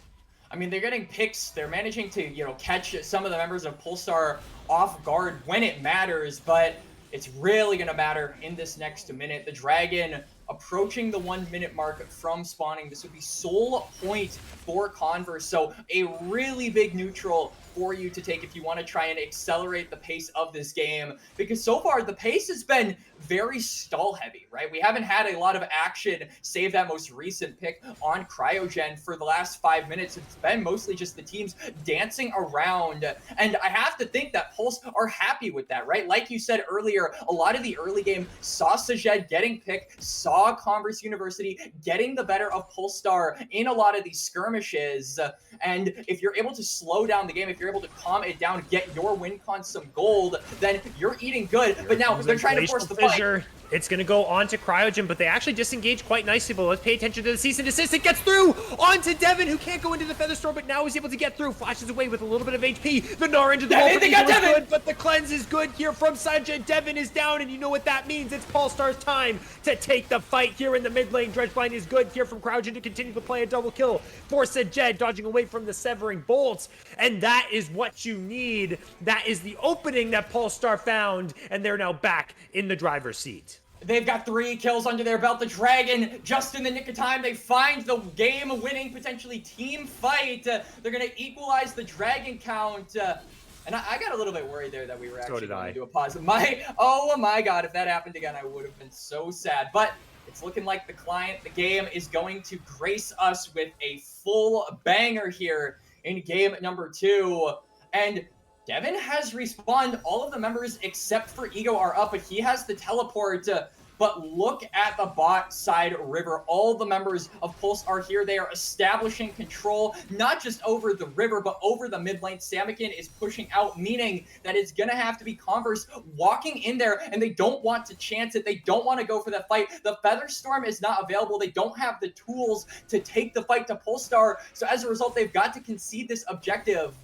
I mean, they're getting picks. They're managing to, catch some of the members of Polestar off guard when it matters, but it's really going to matter in this next minute. The Dragon approaching the 1 minute mark from spawning. This would be sole point for Converse. So a really big neutral for you to take if you want to try and accelerate the pace of this game, because so far the pace has been very stall heavy, right? We haven't had a lot of action, save that most recent pick on Cryogen for the last 5 minutes. It's been mostly just the teams dancing around, and I have to think that Pulse are happy with that, right? Like you said earlier, a lot of the early game saw Sajed getting picked, saw Converse University getting the better of Polestar in a lot of these skirmishes, and if you're able to slow down the game, if you're able to calm it down, get your win con some gold, then you're eating good. But now they're trying to force the fight. It's going to go on to Cryogen, but they actually disengage quite nicely. But let's pay attention to the cease and desist. It gets through onto Devin, who can't go into the Featherstorm, but now is able to get through. Flashes away with a little bit of HP. The Gnar into the wall. They got Devin! Good, but the cleanse is good here from Sajed. Devin is down, and you know what that means. It's Polestar's time to take the fight here in the mid lane. Dredgeblind is good here from Cryogen to continue to play a double kill for Sajed, dodging away from the severing bolts. And that is what you need. That is the opening that Polestar found, and they're now back in the driver's seat. They've got 3 kills under their belt. The Dragon, just in the nick of time, they find the game-winning, potentially team fight. They're going to equalize the Dragon count. And I got a little bit worried there that we were actually going to do a pause. Oh my god, if that happened again, I would have been so sad. But it's looking like the game is going to grace us with a full banger here in game number 2. And Devin has respawned. All of the members except for Ego are up, but he has the teleport. But look at the bot side river. All the members of Pulse are here. They are establishing control, not just over the river, but over the mid lane. Samikin is pushing out, meaning that it's going to have to be Converse walking in there, and they don't want to chance it. They don't want to go for that fight. The Featherstorm is not available. They don't have the tools to take the fight to Polestar. So as a result, they've got to concede this objective.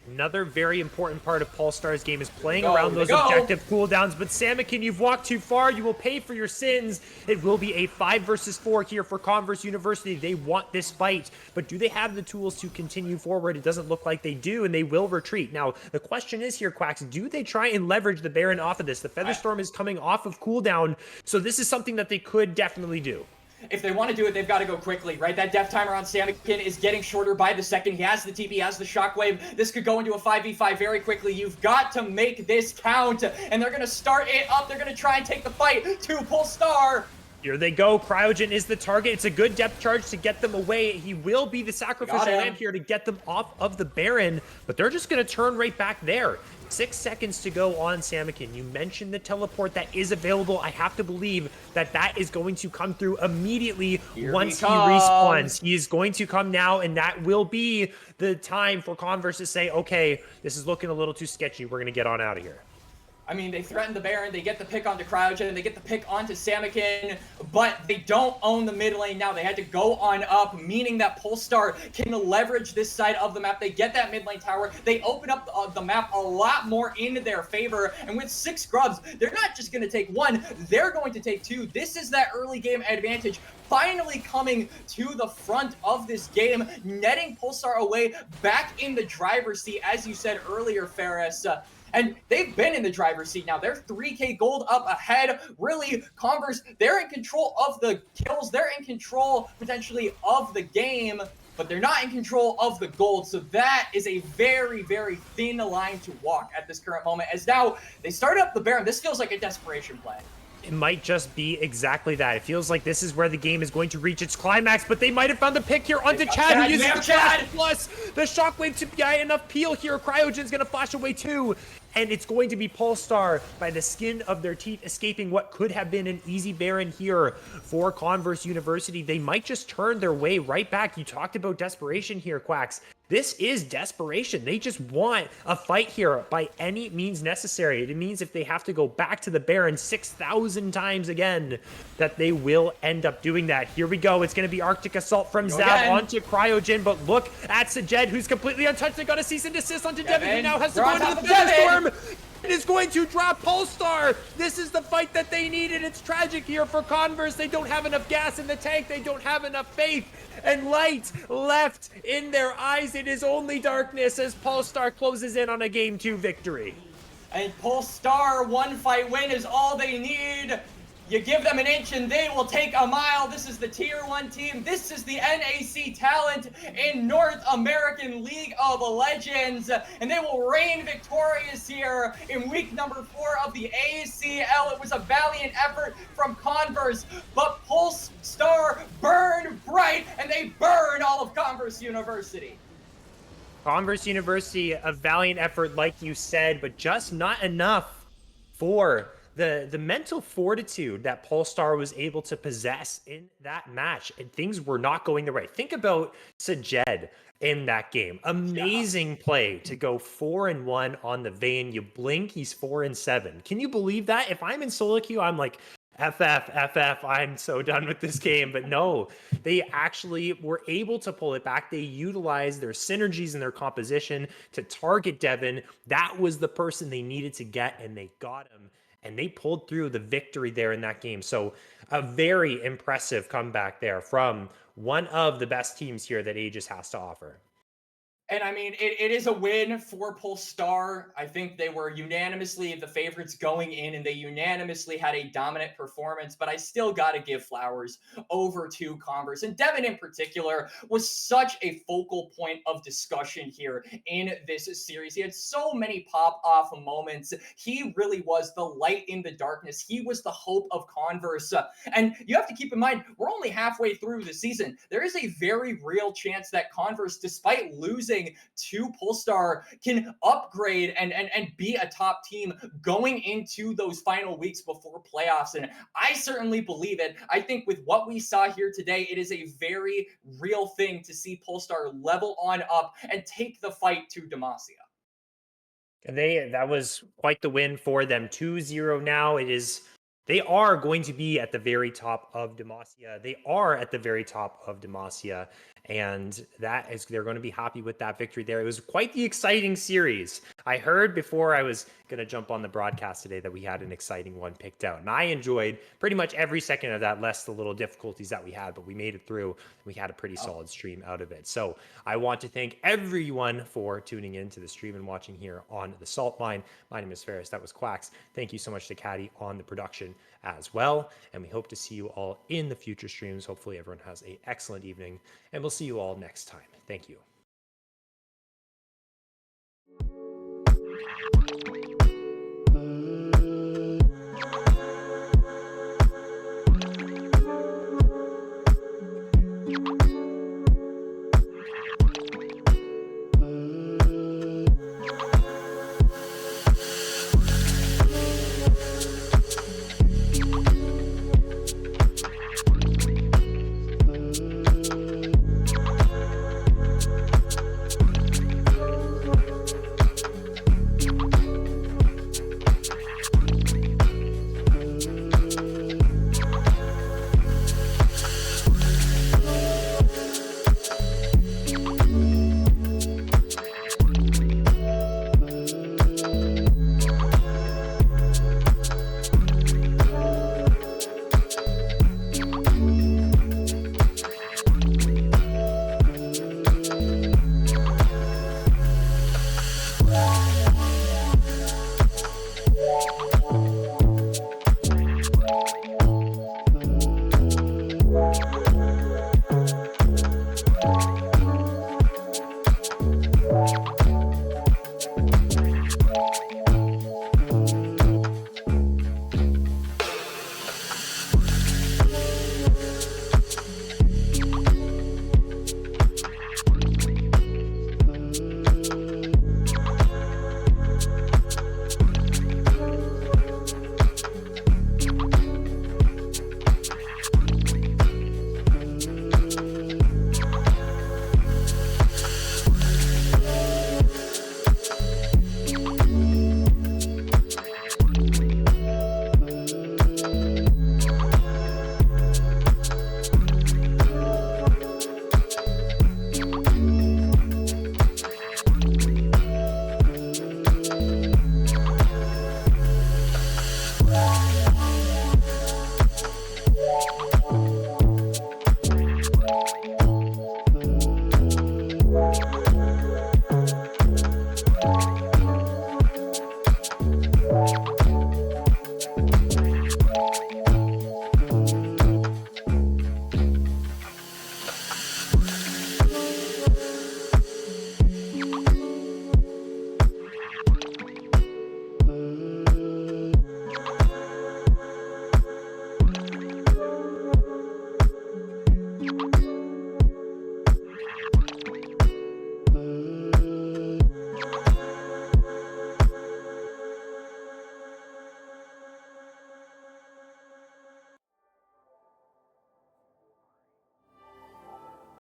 Another very important part of Polestar's game is playing around those objective cooldowns, but Samikin, you've walked too far. You will pay for your sins. It will be a 5 versus 4 here for Converse University. They want this fight, but do they have the tools to continue forward? It doesn't look like they do, and they will retreat. Now, the question is here, Quacks, do they try and leverage the Baron off of this? The Featherstorm is coming off of cooldown, so this is something that they could definitely do. If they want to do it, they've got to go quickly, right? That death timer on Samikin is getting shorter by the second. He has the TP, he has the shockwave. This could go into a 5v5 very quickly. You've got to make this count, and they're going to start it up. They're going to try and take the fight to Polestar. Here they go. Cryogen is the target. It's a good depth charge to get them away. He will be the sacrificial lamb here to get them off of the Baron, but they're just going to turn right back there. 6 seconds to go on Samikin. You mentioned the teleport that is available. I have to believe that that is going to come through immediately once he respawns. He is going to come now, and that will be the time for Converse to say, okay, this is looking a little too sketchy. We're going to get on out of here. I mean, they threaten the Baron, they get the pick onto Cryogen, they get the pick onto Samikin, but they don't own the mid lane now. They had to go on up, meaning that Polestar can leverage this side of the map. They get that mid lane tower. They open up the map a lot more in their favor, and with 6 scrubs, they're not just going to take 1, they're going to take 2. This is that early game advantage finally coming to the front of this game, netting Polestar away back in the driver's seat, as you said earlier, Ferris. And they've been in the driver's seat now. They're 3K gold up ahead. Really, Converse, they're in control of the kills. They're in control, potentially, of the game, but they're not in control of the gold. So that is a very, very thin line to walk at this current moment. As now, they started up the Baron. This feels like a desperation play. It might just be exactly that. It feels like this is where the game is going to reach its climax, but they might have found the pick here onto Chad, who uses the flash plus the shockwave to get enough peel here. Cryogen's going to flash away too, and it's going to be Polestar by the skin of their teeth escaping what could have been an easy Baron here for Converse University. They might just turn their way right back. You talked about desperation here, Quacks. This is desperation. They just want a fight here by any means necessary. It means if they have to go back to the Baron 6,000 times again, that they will end up doing that. Here we go. It's going to be Arctic Assault from Zab onto Cryogen, but look at Sajed, who's completely untouched. They got a cease and desist onto Devin, who now has to go into the Featherstorm. It is going to drop Polestar. This is the fight that they needed. It's tragic here for Converse. They don't have enough gas in the tank. They don't have enough faith and light left in their eyes. It is only darkness as Polestar closes in on a Game 2 victory. And Polestar, 1 fight win is all they need. You give them an inch and they will take a mile. This is the Tier 1 team. This is the NAC talent in North American League of Legends. And they will reign victorious here in week number 4 of the ACL. It was a valiant effort from Converse, but Polestar burn bright, and they burn all of Converse University. Converse University, a valiant effort, like you said, but just not enough for the mental fortitude that Polestar was able to possess in that match, and things were not going the right. Think about Sajed in that game. Amazing play to go 4-1 on the Vayne. You blink, he's 4-7. Can you believe that? If I'm in solo queue, I'm like, FF, I'm so done with this game. But no, they actually were able to pull it back. They utilized their synergies and their composition to target Devin. That was the person they needed to get, and they got him. And they pulled through the victory there in that game. So a very impressive comeback there from one of the best teams here that Aegis has to offer. And I mean, it is a win for Polestar. I think they were unanimously the favorites going in, and they unanimously had a dominant performance, but I still got to give flowers over to Converse. And Devin in particular was such a focal point of discussion here in this series. He had so many pop-off moments. He really was the light in the darkness. He was the hope of Converse. And you have to keep in mind, we're only halfway through the season. There is a very real chance that Converse, despite losing losing to Polestar can upgrade and be a top team going into those final weeks before playoffs. And I certainly believe it. I think with what we saw here today, it is a very real thing to see Polestar level on up and take the fight to Demacia. That was quite the win for them. 2-0 now. They are going to be at the very top of Demacia. They are at the very top of Demacia. And they're going to be happy with that victory there. It was quite the exciting series. I heard before I was going to jump on the broadcast today that we had an exciting one picked out. And I enjoyed pretty much every second of that, less the little difficulties that we had, but we made it through. We had a pretty solid stream out of it. So I want to thank everyone for tuning in to the stream and watching here on the Salt Mine. My name is Ferris. That was Quacks. Thank you so much to Caddy on the production as well. And we hope to see you all in the future streams. Hopefully everyone has an excellent evening, and we'll see you all next time. Thank you.